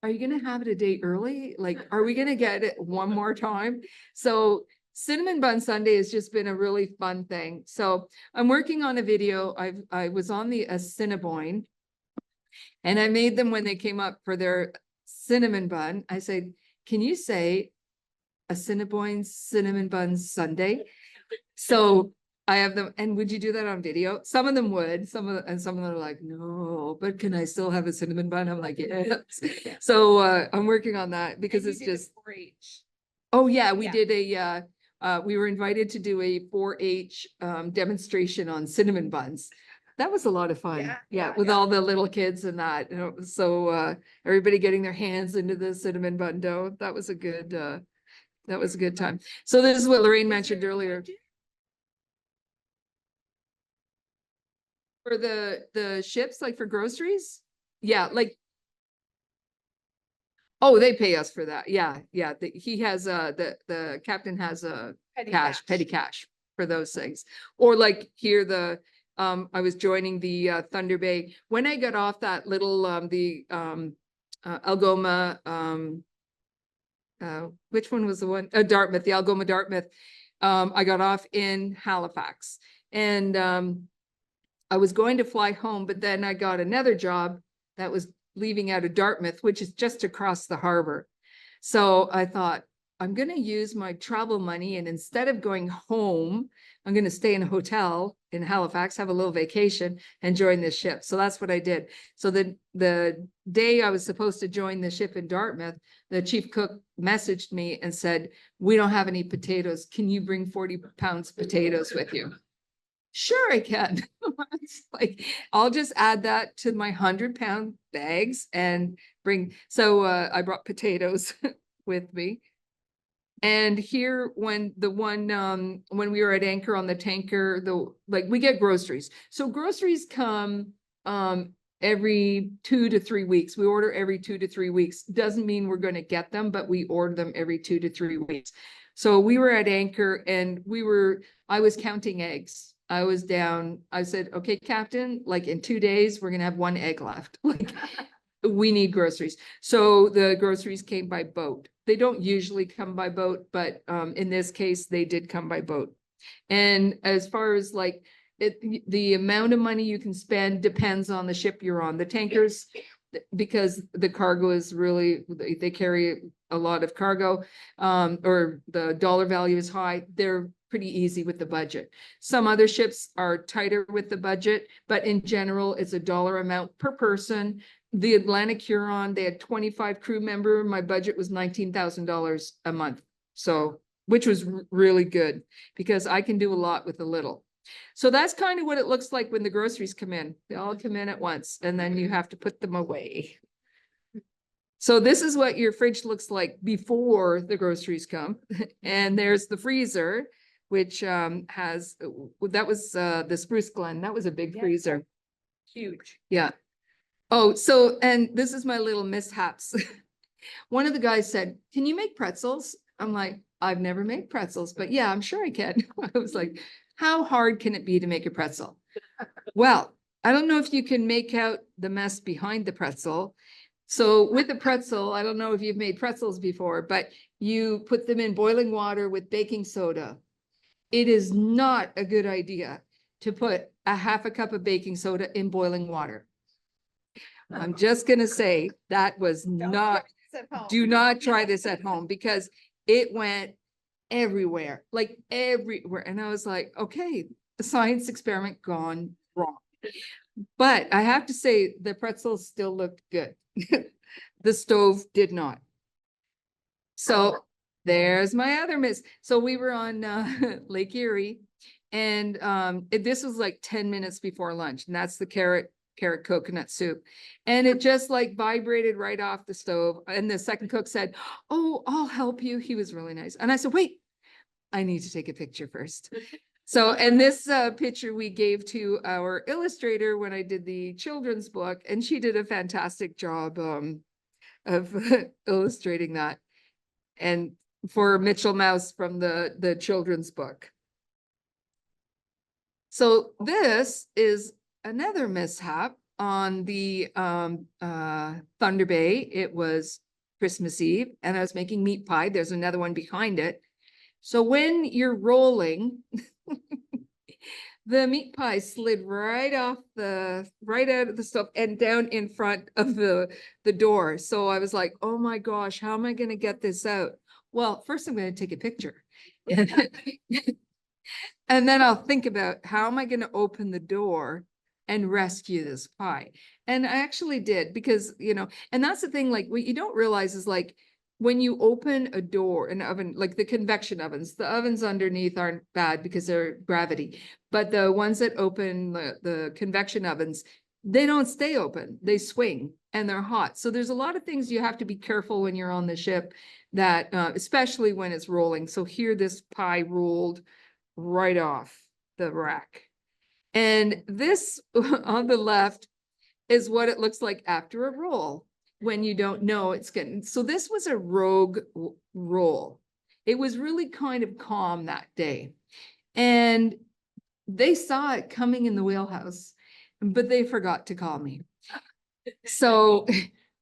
are you going to have it a day early? Like, are we going to get it one more time? So cinnamon bun Sunday has just been a really fun thing. So I'm working on a video. I was on the Assiniboine, and I made them when they came up for their cinnamon bun. I said, can you say Assiniboine cinnamon bun Sunday? So I have them. And would you do that on video? Some of them would, some of them are like, no, but can I still have a cinnamon bun? I'm like, yes. So I'm working on that because it's just, oh yeah, we did we were invited to do a 4-H demonstration on cinnamon buns. That was a lot of fun. Yeah, with all the little kids and that, you know, so everybody getting their hands into the cinnamon bun dough. That was a good time. So this is what Lorraine mentioned earlier. For the ships, like for groceries? Yeah, like, oh, they pay us for that. Yeah, yeah. He has the captain has a petty cash for those things. Or like here, I was joining the Thunder Bay. When I got off that little Algoma, which one was the one? Dartmouth, the Algoma Dartmouth. I got off in Halifax, and I was going to fly home, but then I got another job that was leaving out of Dartmouth, which is just across the harbor. So I thought, I'm going to use my travel money, and instead of going home, I'm going to stay in a hotel in Halifax, have a little vacation, and join this ship. So that's what I did. So the day I was supposed to join the ship in Dartmouth, the chief cook messaged me and said, we don't have any potatoes. Can you bring 40 pounds of potatoes with you? Sure, I can. It's like, I'll just add that to my 100-pound bags and bring. So I brought potatoes with me. And here, when we were at anchor on the tanker, we get groceries. So groceries come every 2 to 3 weeks. We order every 2 to 3 weeks. Doesn't mean we're going to get them, but we order them every 2 to 3 weeks. So we were at anchor, and I was counting eggs. I was down. I said, okay, Captain, like in 2 days, we're going to have 1 egg left. Like, we need groceries. So the groceries came by boat. They don't usually come by boat, but in this case, they did come by boat. And as far as like the amount of money you can spend depends on the ship you're on. The tankers, because the cargo is really, they carry a lot of cargo, or the dollar value is high, they're pretty easy with the budget. Some other ships are tighter with the budget, but in general, it's a dollar amount per person. The Atlantic Huron, they had 25 crew member. My budget was $19,000 a month. So, which was really good because I can do a lot with a little. So that's kind of what it looks like when the groceries come in. They all come in at once, and then you have to put them away. So this is what your fridge looks like before the groceries come. And there's the freezer, which has, that was the Spruce Glen. That was a big freezer. Huge. Yeah. Oh, so, and this is my little mishaps. One of the guys said, can you make pretzels? I'm like, I've never made pretzels, but yeah, I'm sure I can. I was like, how hard can it be to make a pretzel? Well, I don't know if you can make out the mess behind the pretzel. So with a pretzel, I don't know if you've made pretzels before, but you put them in boiling water with baking soda. It is not a good idea to put a half a cup of baking soda in boiling water. I'm just gonna say that was not, do not try this at home because it went everywhere, like everywhere. And I was like, okay, the science experiment gone wrong. But I have to say the pretzels still looked good. The stove did not. So there's my other miss. So we were on Lake Erie and this was like 10 minutes before lunch, and that's the carrot coconut soup. And it just like vibrated right off the stove. And the second cook said, oh, I'll help you. He was really nice. And I said, wait, I need to take a picture first. So, and this picture we gave to our illustrator when I did the children's book, and she did a fantastic job of illustrating that. And for Mitchell Mouse from the children's book. So this is another mishap on the Thunder Bay. It was Christmas Eve and I was making meat pie. There's another one behind it. So when you're rolling, the meat pie slid right out of the stove and down in front of the door. So I was like, oh my gosh, how am I going to get this out? Well, first I'm going to take a picture. And then I'll think about how am I going to open the door and rescue this pie. And I actually did because, you know, and that's the thing, like what you don't realize is like when you open a door, an oven, like the convection ovens, the ovens underneath aren't bad because they're gravity, but the ones that open the convection ovens, they don't stay open, they swing and they're hot. So there's a lot of things you have to be careful when you're on the ship that, especially when it's rolling. So here this pie rolled right off the rack. And this on the left is what it looks like after a roll when you don't know it's getting. So this was a rogue roll. It was really kind of calm that day. And they saw it coming in the wheelhouse, but they forgot to call me. So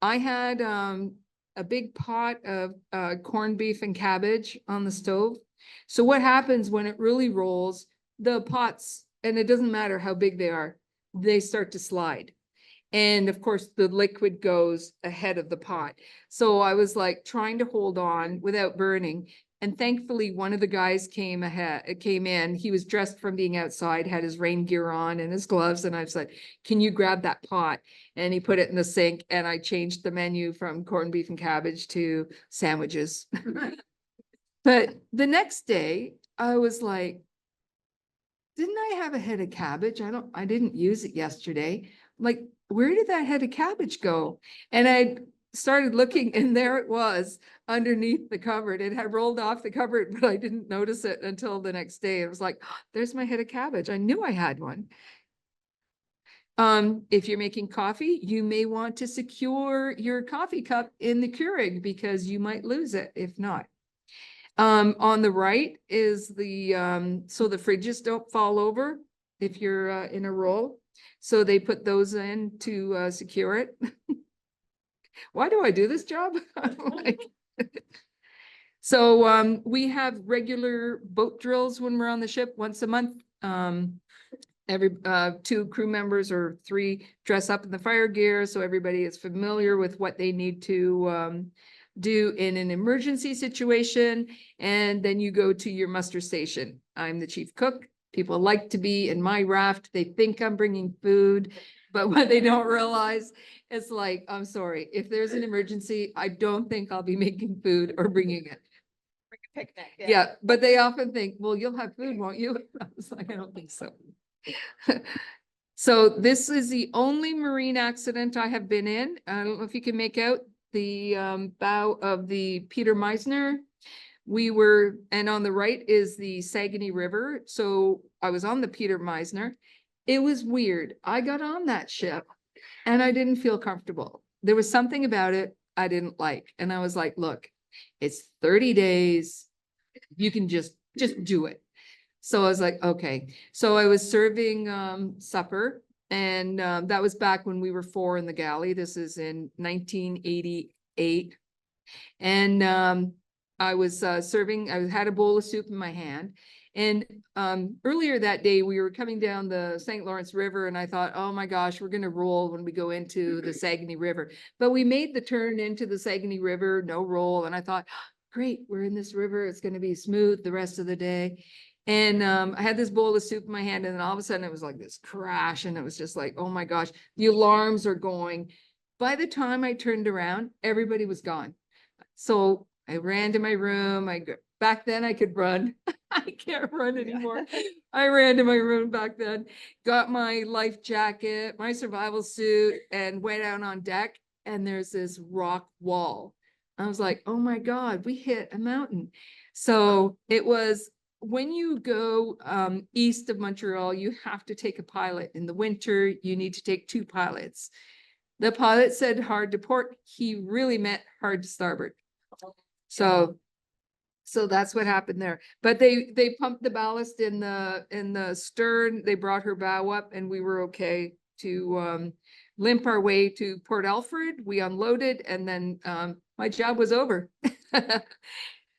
I had a big pot of corned beef and cabbage on the stove. So what happens when it really rolls, the pots, and it doesn't matter how big they are, they start to slide. And of course, the liquid goes ahead of the pot. So I was like trying to hold on without burning. And thankfully, one of the guys came in. He was dressed from being outside, had his rain gear on and his gloves. And I said, can you grab that pot? And he put it in the sink. And I changed the menu from corned beef and cabbage to sandwiches. But the next day, I was like, didn't I have a head of cabbage? I didn't use it yesterday. Like, where did that head of cabbage go? And I started looking and there it was underneath the cupboard. It had rolled off the cupboard, but I didn't notice it until the next day. It was like, oh, there's my head of cabbage. I knew I had one. If you're making coffee, you may want to secure your coffee cup in the Keurig because you might lose it if not. On the right is the, so the fridges don't fall over if you're in a roll. So they put those in to secure it. Why do I do this job? So we have regular boat drills when we're on the ship once a month. Every 2 crew members or 3 dress up in the fire gear. So everybody is familiar with what they need to do in an emergency situation. And then you go to your muster station. I'm the chief cook. People like to be in my raft. They think I'm bringing food, but what they don't realize is like, I'm sorry, if there's an emergency, I don't think I'll be making food or bringing it. Bring a picnic. Yeah, but they often think, well, you'll have food, won't you? I was like, I don't think so. So this is the only marine accident I have been in. I don't know if you can make out the bow of the Peter Meisner. And on the right is the Saguenay River. So I was on the Peter Meisner. It was weird. I got on that ship and I didn't feel comfortable. There was something about it I didn't like. And I was like, look, it's 30 days. You can just do it. So I was like, okay. So I was serving supper, and that was back when we were 4 in the galley. This is in 1988. And I was serving, I had a bowl of soup in my hand. And earlier that day, we were coming down the St. Lawrence River, and I thought, oh my gosh, we're going to roll when we go into the Saguenay River. But we made the turn into the Saguenay River, no roll. And I thought, great, we're in this river. It's going to be smooth the rest of the day. And I had this bowl of soup in my hand, and then all of a sudden it was like this crash, and it was just like, oh my gosh, the alarms are going. By the time I turned around, everybody was gone. So I ran to my room. Back then I could run. I can't run anymore. I ran to my room back then, got my life jacket, my survival suit, and went out on deck. And there's this rock wall. I was like, oh my God, we hit a mountain. So it was, when you go east of Montreal, you have to take a pilot. In the winter, you need to take 2 pilots. The pilot said hard to port. He really meant hard to starboard. So that's what happened there. But they pumped the ballast in the stern. They brought her bow up, and we were okay to limp our way to Port Alfred. We unloaded, and then my job was over.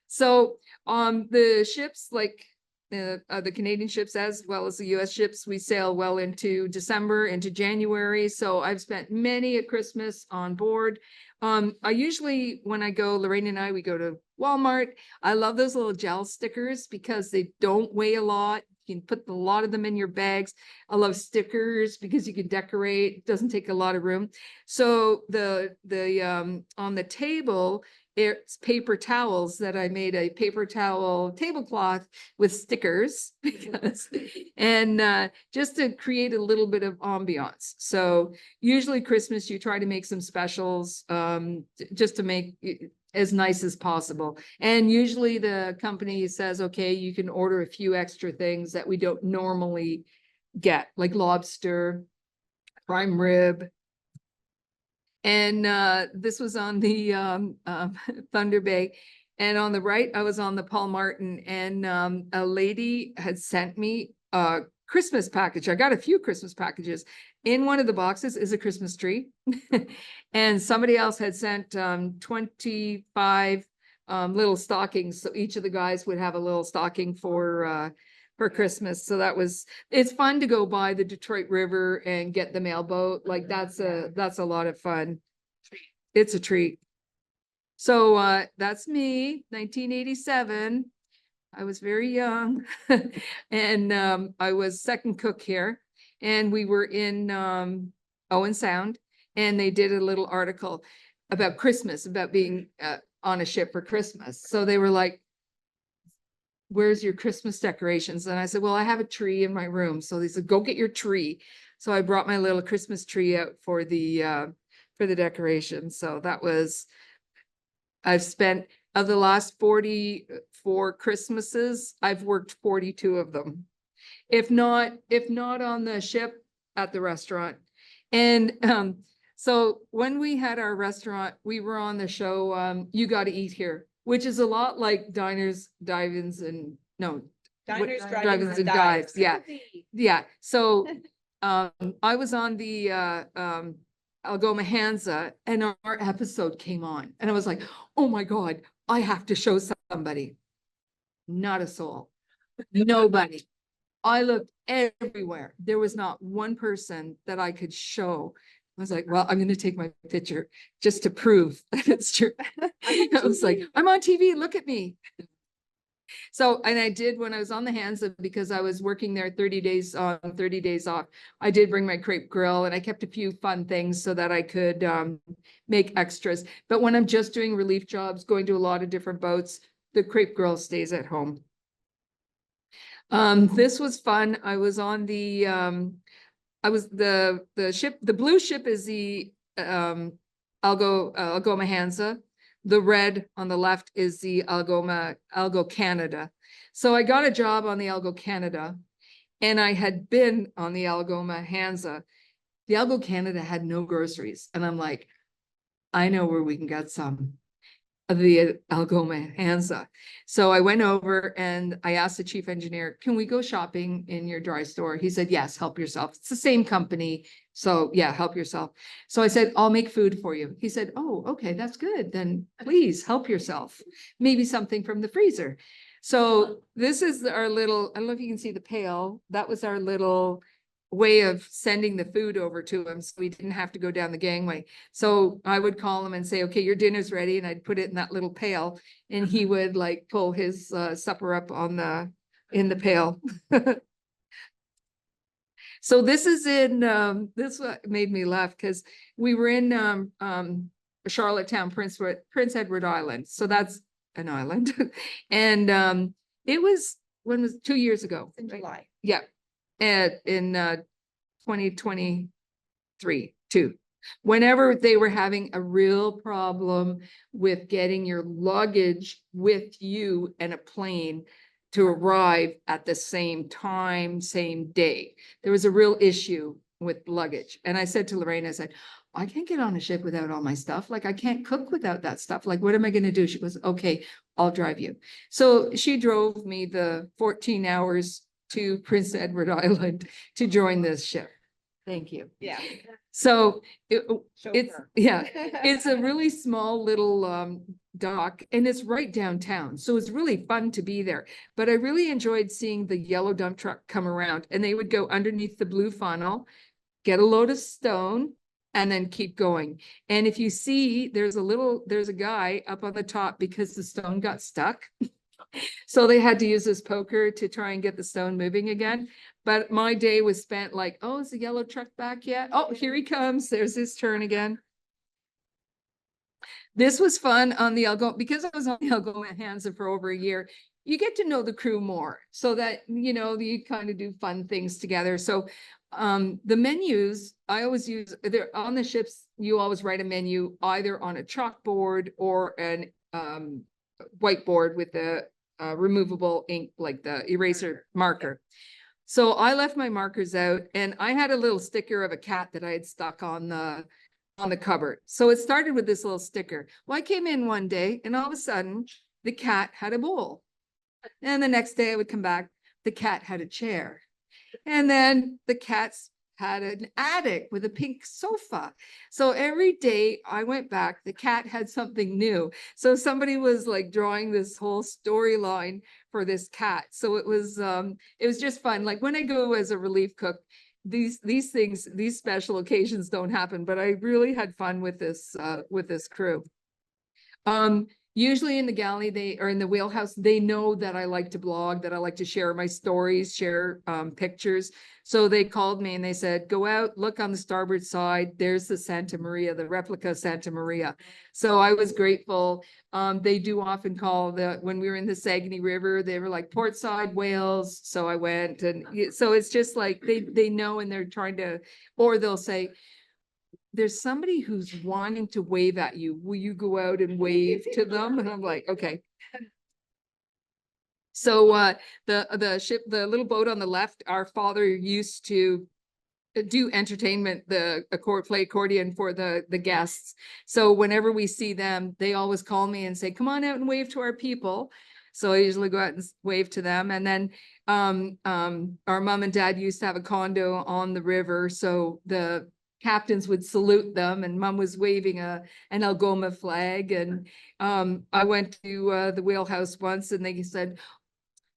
So the ships, like the Canadian ships as well as the US ships, we sail well into December, into January. So I've spent many a Christmas on board. I usually, when I go, Lorraine and I, we go to Walmart. I love those little gel stickers because they don't weigh a lot. You can put a lot of them in your bags. I love stickers because you can decorate. It doesn't take a lot of room. So on the table, it's paper towels that I made a paper towel tablecloth with stickers because, and just to create a little bit of ambiance. So usually Christmas, you try to make some specials just to make it as nice as possible. And usually the company says, okay, you can order a few extra things that we don't normally get, like lobster, prime rib. And this was on the Thunder Bay. And on the right, I was on the Paul Martin, and a lady had sent me a Christmas package. I got a few Christmas packages. In one of the boxes is a Christmas tree. And somebody else had sent 25 little stockings. So each of the guys would have a little stocking for Christmas. So it's fun to go by the Detroit River and get the mailboat. Like that's a lot of fun. It's a treat. So that's me, 1987. I was very young. And I was second cook here, and we were in Owen Sound, and they did a little article about Christmas, about being on a ship for Christmas. So they were like, where's your Christmas decorations? And I said, well, I have a tree in my room. So they said, go get your tree. So I brought my little Christmas tree out for the decoration. So that was, I've spent, of the last 44 Christmases, I've worked 42 of them. If not on the ship, at the restaurant. And so when we had our restaurant, we were on the show, You Gotta Eat Here, which is a lot like Diners, Drive-Ins, and Diners, Drive-Ins and Dives. Yeah. Yeah. So I was on the Algoma Hansa, and our episode came on, and I was like, oh my God, I have to show somebody. Not a soul. Nobody. I looked everywhere. There was not one person that I could show. I was like, well, I'm going to take my picture just to prove that it's true. I was like, I'm on TV. Look at me. So, and I did, when I was on the Hansa, because I was working there 30 days on, 30 days off, I did bring my crepe grill, and I kept a few fun things so that I could make extras. But when I'm just doing relief jobs, going to a lot of different boats, the crepe grill stays at home. This was fun. I was on the ship, the blue ship is the Algoma Hansa. The red on the left is the Algo Canada. So I got a job on the Algo Canada, and I had been on the Algoma Hansa. Dialgo Canada had no groceries. And I'm like, I know where we can get some of the Algoma Hansa. So I went over and I asked the chief engineer, can we go shopping in your dry store? He said, yes, help yourself. It's the same company. So yeah, help yourself. So I said, I'll make food for you. He said, oh, okay, that's good. Then please help yourself. Maybe something from the freezer. So this is our little, I don't know if you can see the pail. That was our little way of sending the food over to him, so we didn't have to go down the gangway. So I would call him and say, okay, your dinner's ready, and I'd put it in that little pail, and he would like pull his supper up on in the pail. So this is in this made me laugh because we were in Charlottetown, Prince Edward Island. So that's an island. And it was, when was 2 years ago? In July. Yeah. And in 2023, whenever they were having a real problem with getting your luggage with you and a plane to arrive at the same time, same day. There was a real issue with luggage. And I said to Lorraine, I said, I can't get on a ship without all my stuff. Like, I can't cook without that stuff. Like, what am I going to do? She goes, okay, I'll drive you. So she drove me the 14 hours to Prince Edward Island to join this ship. Thank you. Yeah. So it's, Chauffeur. yeah, it's a really small little dock, and it's right downtown. So it's really fun to be there. But I really enjoyed seeing the yellow dump truck come around, and they would go underneath the blue funnel, get a load of stone, and then keep going. And if you see, there's a guy up on the top because the stone got stuck. So they had to use this poker to try and get the stone moving again. But my day was spent like, oh, is the yellow truck back yet? Oh, here he comes. There's his turn again. This was fun on the Algoma, because I was on the Algoma Hansa for over a year. You get to know the crew more, so that, you know, you kind of do fun things together. So the menus, I always use, they're on the ships, you always write a menu either on a chalkboard or an whiteboard with the removable ink, like the eraser marker. So I left my markers out, and I had a little sticker of a cat that I had stuck on the cupboard. So it started with this little sticker. Well, I came in one day, and all of a sudden the cat had a bowl. And the next day I would come back, the cat had a chair. And then the cats had an attic with a pink sofa. So every day I went back, the cat had something new. So somebody was like drawing this whole storyline for this cat. So it was just fun. Like when I go as a relief cook, these things, these special occasions don't happen, but I really had fun with this crew. Usually in the galley, or in the wheelhouse, they know that I like to blog, that I like to share my stories, share pictures. So they called me and they said, go out, look on the starboard side. There's the Santa Maria, the replica Santa Maria. So I was grateful. They do often call when we were in the Saguenay River, they were like port side whales. So I went, and so it's just like they know, and they're trying to, or they'll say, there's somebody who's wanting to wave at you. Will you go out and wave to them? And I'm like, okay. So the ship, the little boat on the left, our father used to do entertainment, play accordion for the guests. So whenever we see them, they always call me and say, come on out and wave to our people. So I usually go out and wave to them. And then our mom and dad used to have a condo on the river. So the captains would salute them, and mom was waving an Algoma flag. And I went to the wheelhouse once, and they said,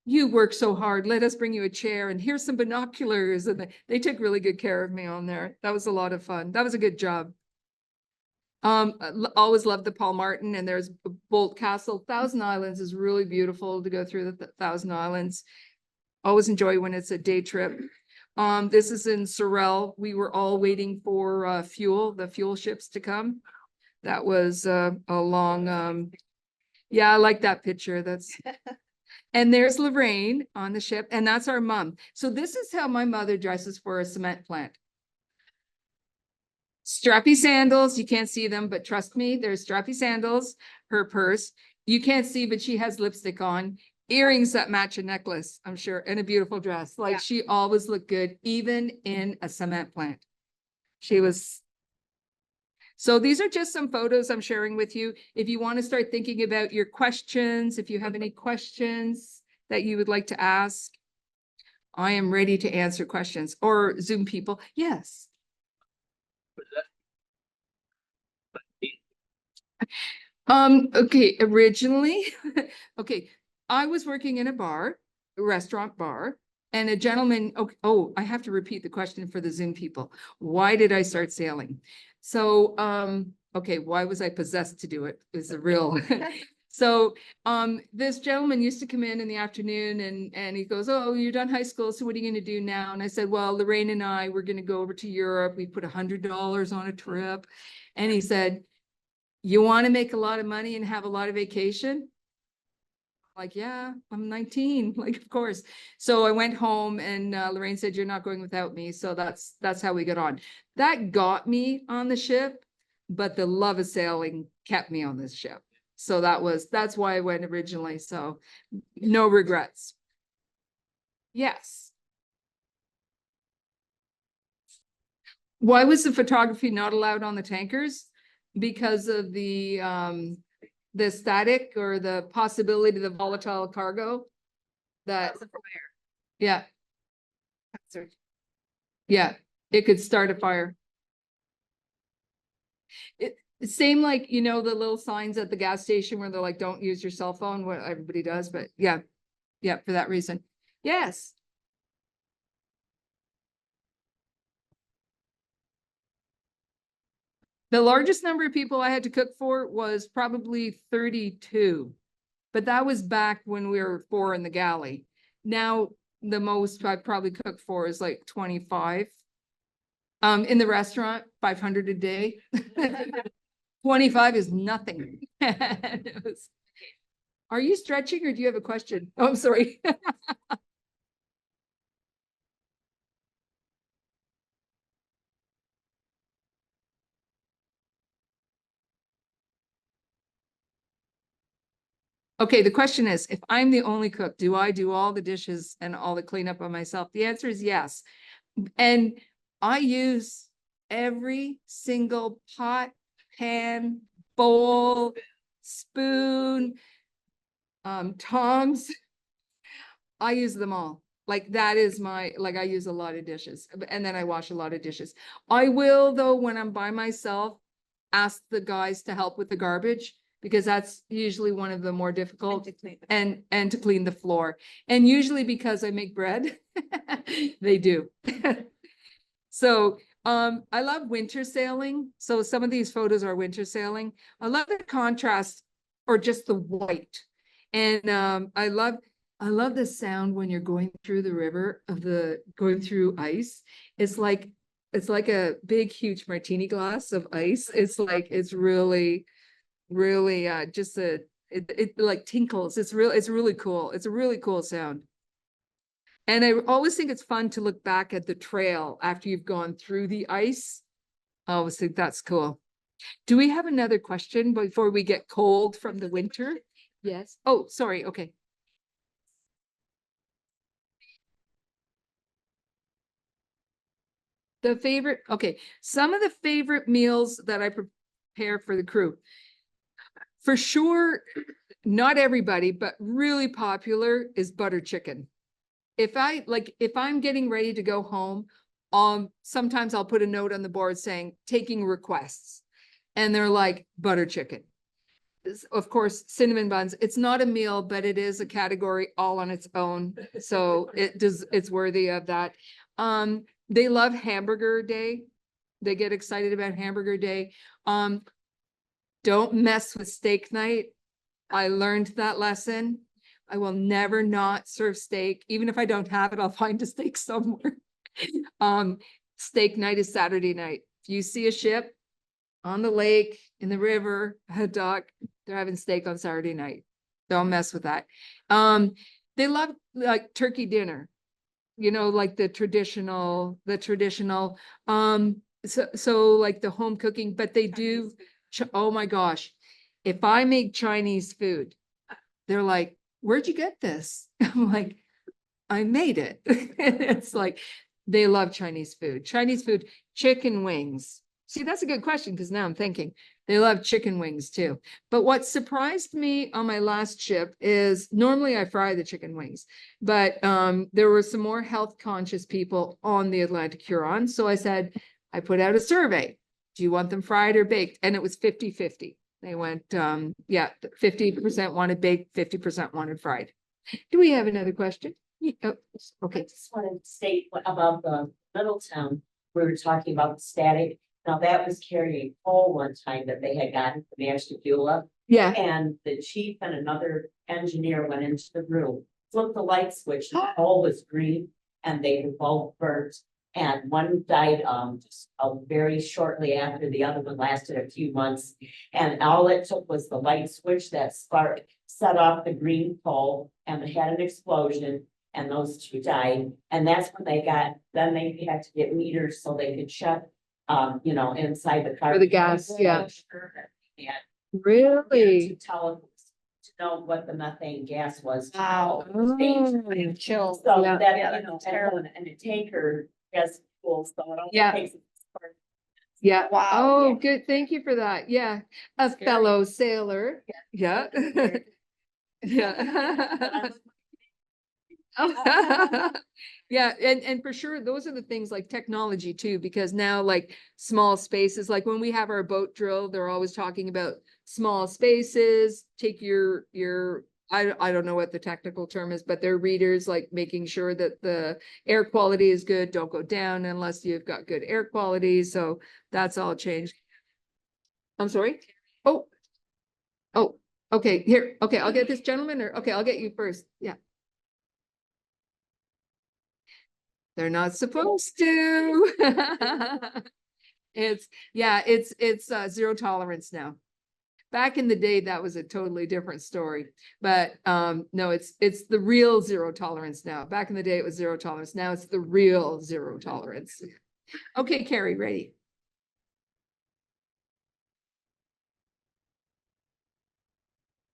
you work so hard, let us bring you a chair, and here's some binoculars. And they took really good care of me on there. That was a lot of fun. That was a good job. Always loved the Paul Martin, and there's Bolt Castle. Thousand Islands is really beautiful to go through the Thousand Islands. Always enjoy when it's a day trip. This is in Sorel. We were all waiting for the fuel ships to come. That was a long, yeah, I like that picture. That's, and there's Lorraine on the ship, and that's our mom. So this is how my mother dresses for a cement plant. Strappy sandals, you can't see them, but trust me, there's strappy sandals, her purse. You can't see, but she has lipstick on. Earrings that match a necklace, I'm sure, and a beautiful dress. Like, yeah, she always looked good, even in a cement plant. She was. So these are just some photos I'm sharing with you. If you want to start thinking about your questions, if you have any questions that you would like to ask, I am ready to answer questions, or Zoom people. Yes. Okay, originally, okay, I was working in a bar, a restaurant bar, and a gentleman, oh, I have to repeat the question for the Zoom people. Why did I start sailing? So, okay, why was I possessed to do it is a real. So, this gentleman used to come in the afternoon and he goes, oh, you're done high school, so what are you going to do now? And I said, well, Lorraine and I, we're going to go over to Europe. We put $100 on a trip. And he said, you want to make a lot of money and have a lot of vacation? Like, yeah, I'm 19, like, of course. So I went home and Lorraine said, you're not going without me. So that's how we got on. That got me on the ship, but the love of sailing kept me on this ship. So that's why I went originally. So no regrets. Yes. Why was the photography not allowed on the tankers? Because of the static or the possibility of the volatile cargo that, yeah, yeah, it could start a fire. Same like, you know, the little signs at the gas station where they're like, don't use your cell phone, what everybody does, but yeah, for that reason. Yes. The largest number of people I had to cook for was probably 32, but that was back when we were 4 in the galley. Now, the most I probably cooked for is like 25. In the restaurant, 500 a day. 25 is nothing. Are you stretching or do you have a question? Oh, I'm sorry. Okay, the question is, if I'm the only cook, do I do all the dishes and all the cleanup by myself? The answer is yes. And I use every single pot, pan, bowl, spoon, tongs. I use them all. Like that is I use a lot of dishes and then I wash a lot of dishes. I will though, when I'm by myself, ask the guys to help with the garbage because that's usually one of the more difficult and to clean the floor. And usually because I make bread, they do. So I love winter sailing. So some of these photos are winter sailing. I love the contrast or just the white. And I love the sound when you're going through the river going through ice. It's like a big, huge martini glass of ice. It's like, it's really, really just it like tinkles. It's really cool. It's a really cool sound. And I always think it's fun to look back at the trail after you've gone through the ice. I always think that's cool. Do we have another question before we get cold from the winter? Yes. Oh, sorry. Okay. Okay. Some of the favorite meals that I prepare for the crew. For sure, not everybody, but really popular is butter chicken. If I'm getting ready to go home, sometimes I'll put a note on the board saying taking requests. And they're like butter chicken. Of course, cinnamon buns. It's not a meal, but it is a category all on its own. So it's worthy of that. They love hamburger day. They get excited about hamburger day. Don't mess with steak night. I learned that lesson. I will never not serve steak. Even if I don't have it, I'll find a steak somewhere. Steak night is Saturday night. If you see a ship on the lake, in the river, a dock, they're having steak on Saturday night. Don't mess with that. They love like turkey dinner, you know, like the traditional, so like the home cooking, but they do, oh my gosh, if I make Chinese food, they're like, where'd you get this? I'm like, I made it. It's like, they love Chinese food. Chinese food chicken wings. See, that's a good question because now I'm thinking they love chicken wings too. But what surprised me on my last ship is normally I fry the chicken wings, but there were some more health conscious people on the Atlantic Huron. So I said, I put out a survey. Do you want them fried or baked? And it was 50-50. They went, yeah, 50% wanted baked, 50% wanted fried. Do we have another question? Oh, I okay. just wanted to state about the Middletown, we were talking about the static. Now that was carrying coal one time that they had gotten from Ashtabula. Yeah. And the chief and another engineer went into the room, flipped the light switch, and the coal was green and they were both burnt. And one died just very shortly after the other one lasted a few months. And all it took was the light switch that spark set off the green coal and it had an explosion. And those two died. And that's when then they had to get meters so they could check, inside the car. For the gas, yeah. And Really? to know what the methane gas was. Wow. Oh. Chill. So Yeah. that, Yeah, and terrible. a tanker gas full, so it only Yeah. takes. Yeah. Wow. Oh, Yeah. good. Thank you for that. Yeah. A Scary. fellow sailor. Yeah. Yeah. Yeah, and for sure, those are the things like technology too, because now like small spaces, like when we have our boat drill, they're always talking about small spaces, take your I don't know what the technical term is, but their readers like making sure that the air quality is good, don't go down unless you've got good air quality. So that's all changed. I'm sorry. Oh, okay, here. Okay, I'll get this gentleman or okay, I'll get you first. Yeah. They're not supposed to. It's zero tolerance now. Back in the day, that was a totally different story. But no, it's the real zero tolerance now. Back in the day, it was zero tolerance. Now it's the real zero tolerance. Okay, Carrie, ready.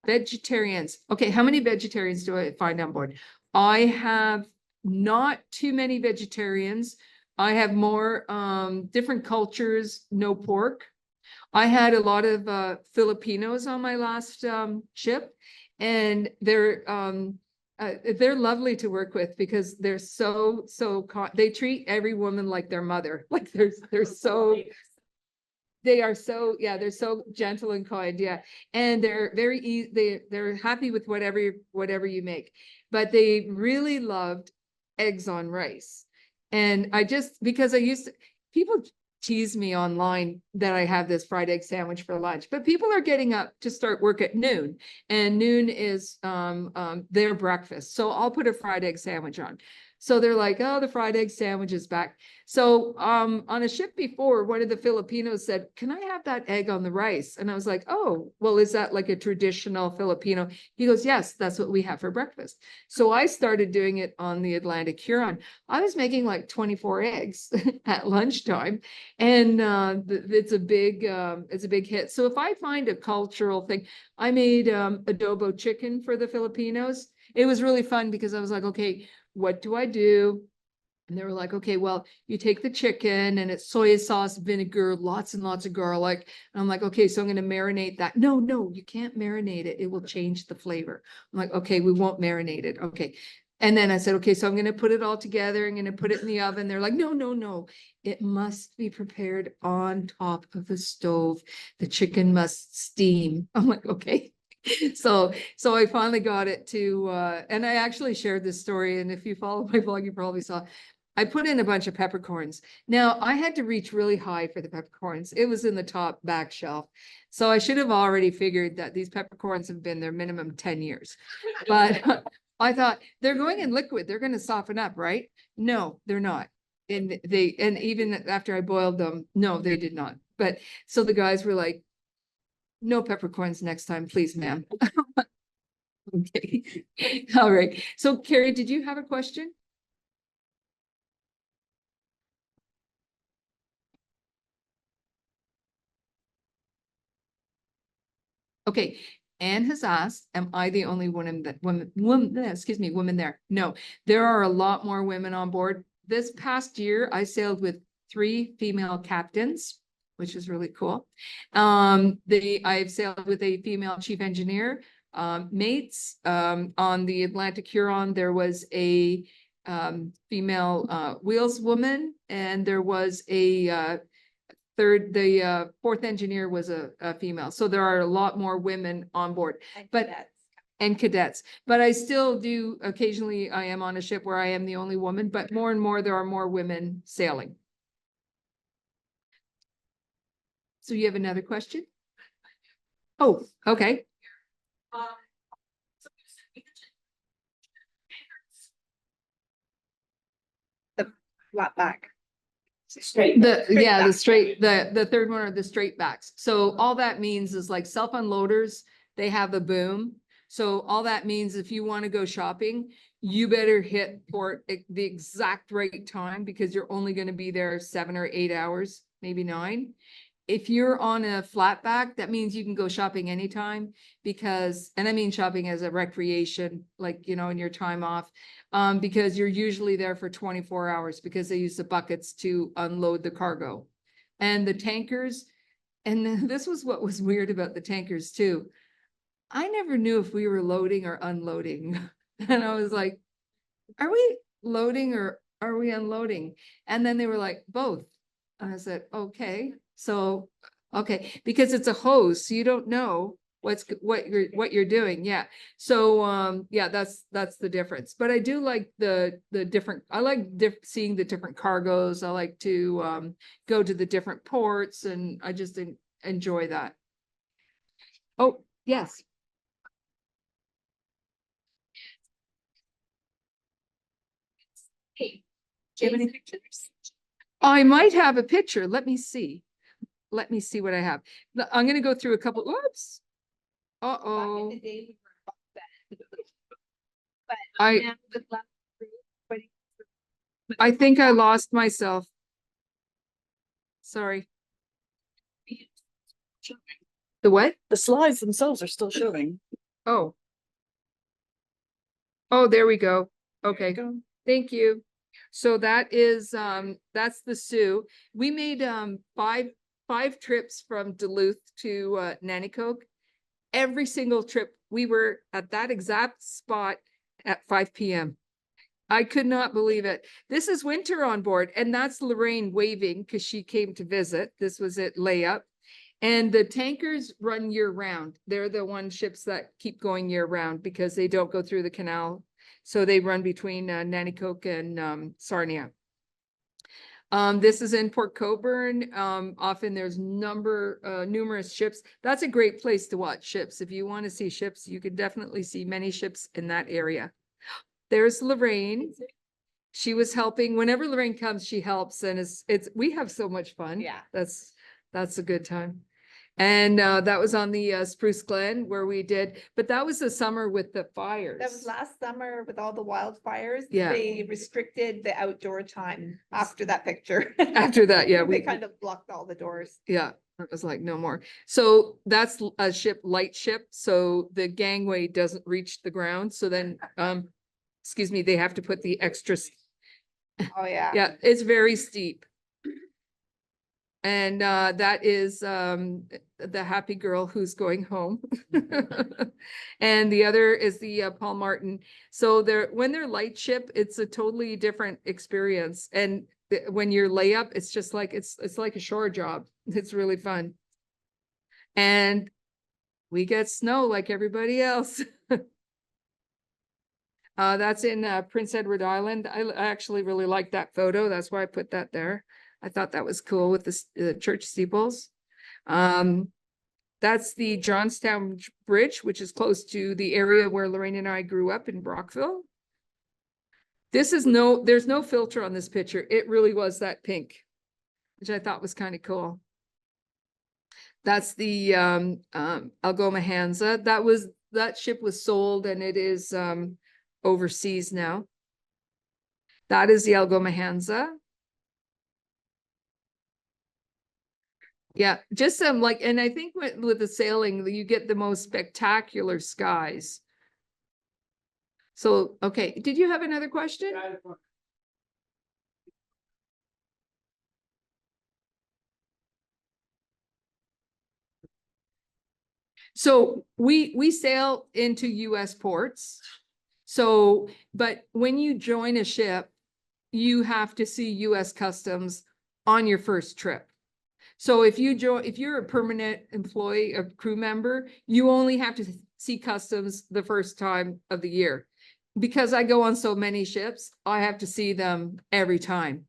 Vegetarians. Okay, how many vegetarians do I find on board? I have not too many vegetarians. I have more different cultures, no pork. I had a lot of Filipinos on my last ship, and they're lovely to work with because they're they treat every woman like their mother. Like they're so they're so gentle and kind. Yeah. And they're very easy. They're happy with whatever you make, but they really loved eggs on rice. And because people tease me online that I have this fried egg sandwich for lunch, but people are getting up to start work at noon, and noon is their breakfast. So I'll put a fried egg sandwich on. So they're like, oh, the fried egg sandwich is back. So on a ship before, one of the Filipinos said, can I have that egg on the rice? And I was like, oh, well, is that like a traditional Filipino? He goes, yes, that's what we have for breakfast. So I started doing it on the Atlantic Huron. I was making like 24 eggs at lunchtime, and it's a big hit. So if I find a cultural thing, I made adobo chicken for the Filipinos. It was really fun because I was like, okay, what do I do? And they were like, okay, well, you take the chicken and it's soy sauce, vinegar, lots and lots of garlic. And I'm like, okay, so I'm going to marinate that. No, you can't marinate it. It will change the flavor. I'm like, okay, we won't marinate it. Okay. And then I said, okay, so I'm going to put it all together. I'm going to put it in the oven. They're like, no. It must be prepared on top of the stove. The chicken must steam. I'm like, okay. So I finally got it to, and I actually shared this story. And if you follow my blog, you probably saw, I put in a bunch of peppercorns. Now I had to reach really high for the peppercorns. It was in the top back shelf. So I should have already figured that these peppercorns have been there minimum 10 years. But I thought they're going in liquid. They're going to soften up, right? No, they're not. And even after I boiled them, no, they did not. But so the guys were like, no peppercorns next time, please, ma'am. Okay. All right. So Carrie, did you have a question? Okay. Anne has asked, am I the only woman there? No, there are a lot more women on board. This past year, I sailed with 3 female captains, which is really cool. I've sailed with a female chief engineer, mates. On the Atlantic Huron, there was a female wheels woman, and there was a fourth engineer was a female. So there are a lot more women on board. But and cadets. But I still do occasionally, I am on a ship where I am the only woman, but more and more there are more women sailing. So you have another question? Oh, okay. Flat back. Straight. The Straight back. the third one are the straight backs. So all that means is like self unloaders, they have a boom. So all that means if you want to go shopping, you better hit port at the exact right time because you're only going to be there 7 or 8 hours, maybe 9. If you're on a flat back, that means you can go shopping anytime because, and I mean shopping as a recreation, like, you know, in your time off, because you're usually there for 24 hours because they use the buckets to unload the cargo. And the tankers, and this was what was weird about the tankers too. I never knew if we were loading or unloading. And I was like, are we loading or are we unloading? And then they were like, both. And I said, okay. So, okay, because it's a hose, so you don't know what you're doing. Yeah. So, yeah, that's the difference. But I do like the different, I like seeing the different cargoes. I like to go to the different ports, and I just enjoy that. Oh, yes. Hey, do you have any pictures? I might have a picture. Let me see. Let me see what I have. I'm going to go through a couple. Oops. Uh-oh. I think I lost myself. Sorry. The what? The slides themselves are still showing. Oh. Oh, there we go. Okay. Thank you. So that is, that's the Sioux. We made, five trips from Duluth to, Nanticoke. Every single trip, we were at that exact spot at 5 p.m. I could not believe it. This is winter on board, and that's Lorraine waving because she came to visit. This was at layup. And the tankers run year round. They're the one ships that keep going year round because they don't go through the canal. So they run between Nanticoke and Sarnia. This is in Port Coburn. Often there's numerous ships. That's a great place to watch ships. If you want to see ships, you can definitely see many ships in that area. There's Lorraine. She was helping. Whenever Lorraine comes, she helps, and we have so much fun. Yeah. That's a good time. And that was on the Spruce Glen where we did, but that was the summer with the fires. That was last summer with all the wildfires. Yeah. They restricted the outdoor time after that picture. After that, yeah. They kind of blocked all the doors. Yeah, it was like no more. So that's a light ship. So the gangway doesn't reach the ground. So then, excuse me, they have to put the extra. Oh, yeah. Yeah, it's very steep. And that is the happy girl who's going home. And the other is the Paul Martin. So when they're light ship, it's a totally different experience. And when you're layup, it's just like it's like a shore job. It's really fun. And we get snow like everybody else. That's in Prince Edward Island. I actually really like that photo. That's why I put that there. I thought that was cool with the church steeples. That's the Johnstown Bridge, which is close to the area where Lorraine and I grew up in Brockville. There's no filter on this picture. It really was that pink, which I thought was kind of cool. That's the Algoma Hansa. That ship was sold and it is overseas now. That is the Algoma Hansa. Yeah, just like, and I think with the sailing, you get the most spectacular skies. So, okay, did you have another question? So we sail into US ports. So, but when you join a ship, you have to see US Customs on your first trip. So if you're a permanent employee, a crew member, you only have to see customs the first time of the year. Because I go on so many ships, I have to see them every time.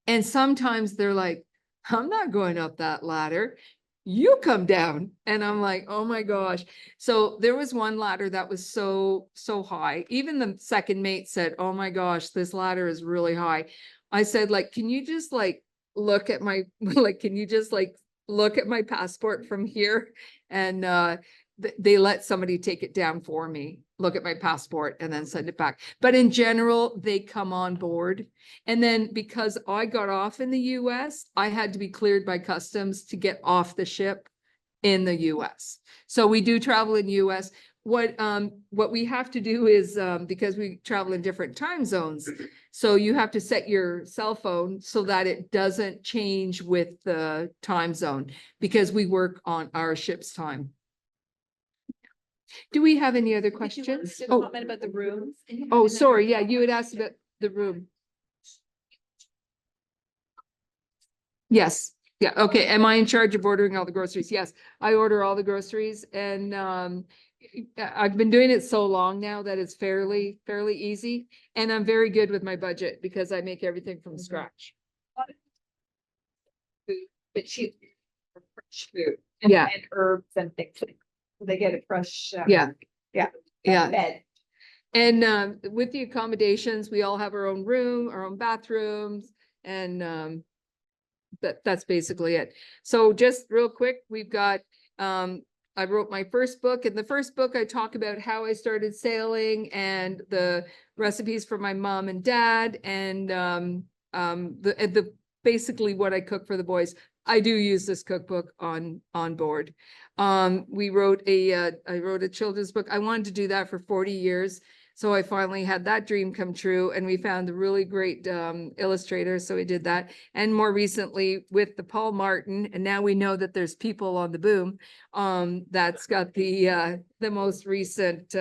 And sometimes they're like, I'm not going up that ladder. You come down. And I'm like, oh my gosh. So there was one ladder that was so high. Even the second mate said, oh my gosh, this ladder is really high. I said, like, can you just like look at my, like, can you just like look at my passport from here? And they let somebody take it down for me, look at my passport and then send it back. But in general, they come on board. And then because I got off in the US, I had to be cleared by customs to get off the ship in the US. So we do travel in US. What we have to do is, because we travel in different time zones, so you have to set your cell phone so that it doesn't change with the time zone because we work on our ship's time. Do we have any other questions? Oh, comment about the rooms. Oh, sorry. Yeah, you had asked about the room. Yes. Yeah. Okay. Am I in charge of ordering all the groceries? Yes, I order all the groceries, and I've been doing it so long now that it's fairly easy, and I'm very good with my budget because I make everything from scratch. But she, fresh food. Yeah. And herbs and things. They get it fresh. Yeah. Yeah. Yeah. Bed. And with the accommodations, we all have our own room, our own bathrooms, and that's basically it. So just real quick, we've got I wrote my first book. In the first book, I talk about how I started sailing and the recipes for my mom and dad, and the basically what I cook for the boys. I do use this cookbook on board. I wrote a children's book. I wanted to do that for 40 years. So I finally had that dream come true, and we found a really great illustrator. So we did that. And more recently with the Paul Martin, and now we know that there's People on the Boom. That's got the most recent,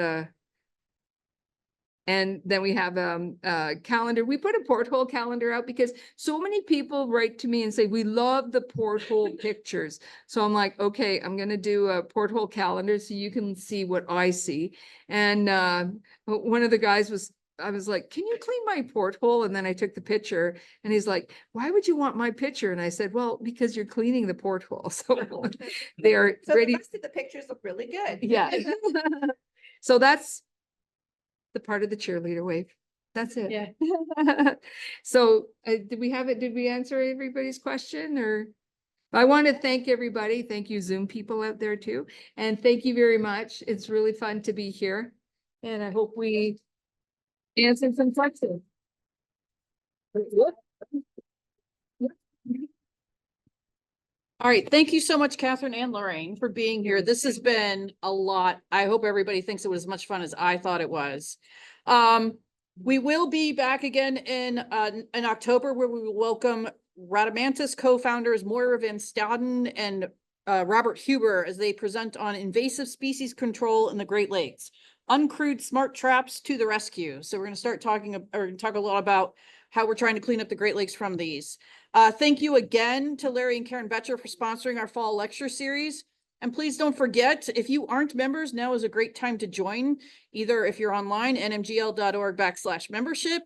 and then we have a calendar. We put a porthole calendar out because so many people write to me and say, we love the porthole pictures. So I'm like, okay, I'm going to do a porthole calendar so you can see what I see. And one of the guys I was like, can you clean my porthole? And then I took the picture, and he's like, why would you want my picture? And I said, well, because you're cleaning the porthole. So they are So ready. the rest of the pictures look really good. Yeah. So that's the part of the cheerleader wave. That's it. Yeah. So did we answer everybody's question? Or I want to thank everybody. Thank you, Zoom people out there too. And thank you very much. It's really fun to be here. And I hope we answered some questions. All right. Thank you so much, Catherine and Lorraine, for being here. This has been a lot. I hope everybody thinks it was as much fun as I thought it was. We will be back again in October, where we will welcome Radamantis co-founders Moira Van Staden and Robert Huber as they present on invasive species control in the Great Lakes. Uncrewed smart traps to the rescue. So we're going to start talking a lot about how we're trying to clean up the Great Lakes from these. Thank you again to Larry and Karen Bettcher for sponsoring our fall lecture series. And please don't forget, if you aren't members, now is a great time to join, either if you're online, nmgl.org/membership.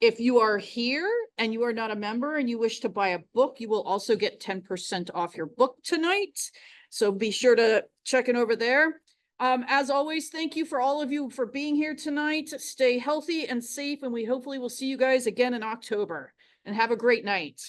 If you are here and you are not a member and you wish to buy a book, you will also get 10% off your book tonight. So be sure to check it over there. As always, thank you for all of you for being here tonight. Stay healthy and safe, and we hopefully will see you guys again in October. And have a great night.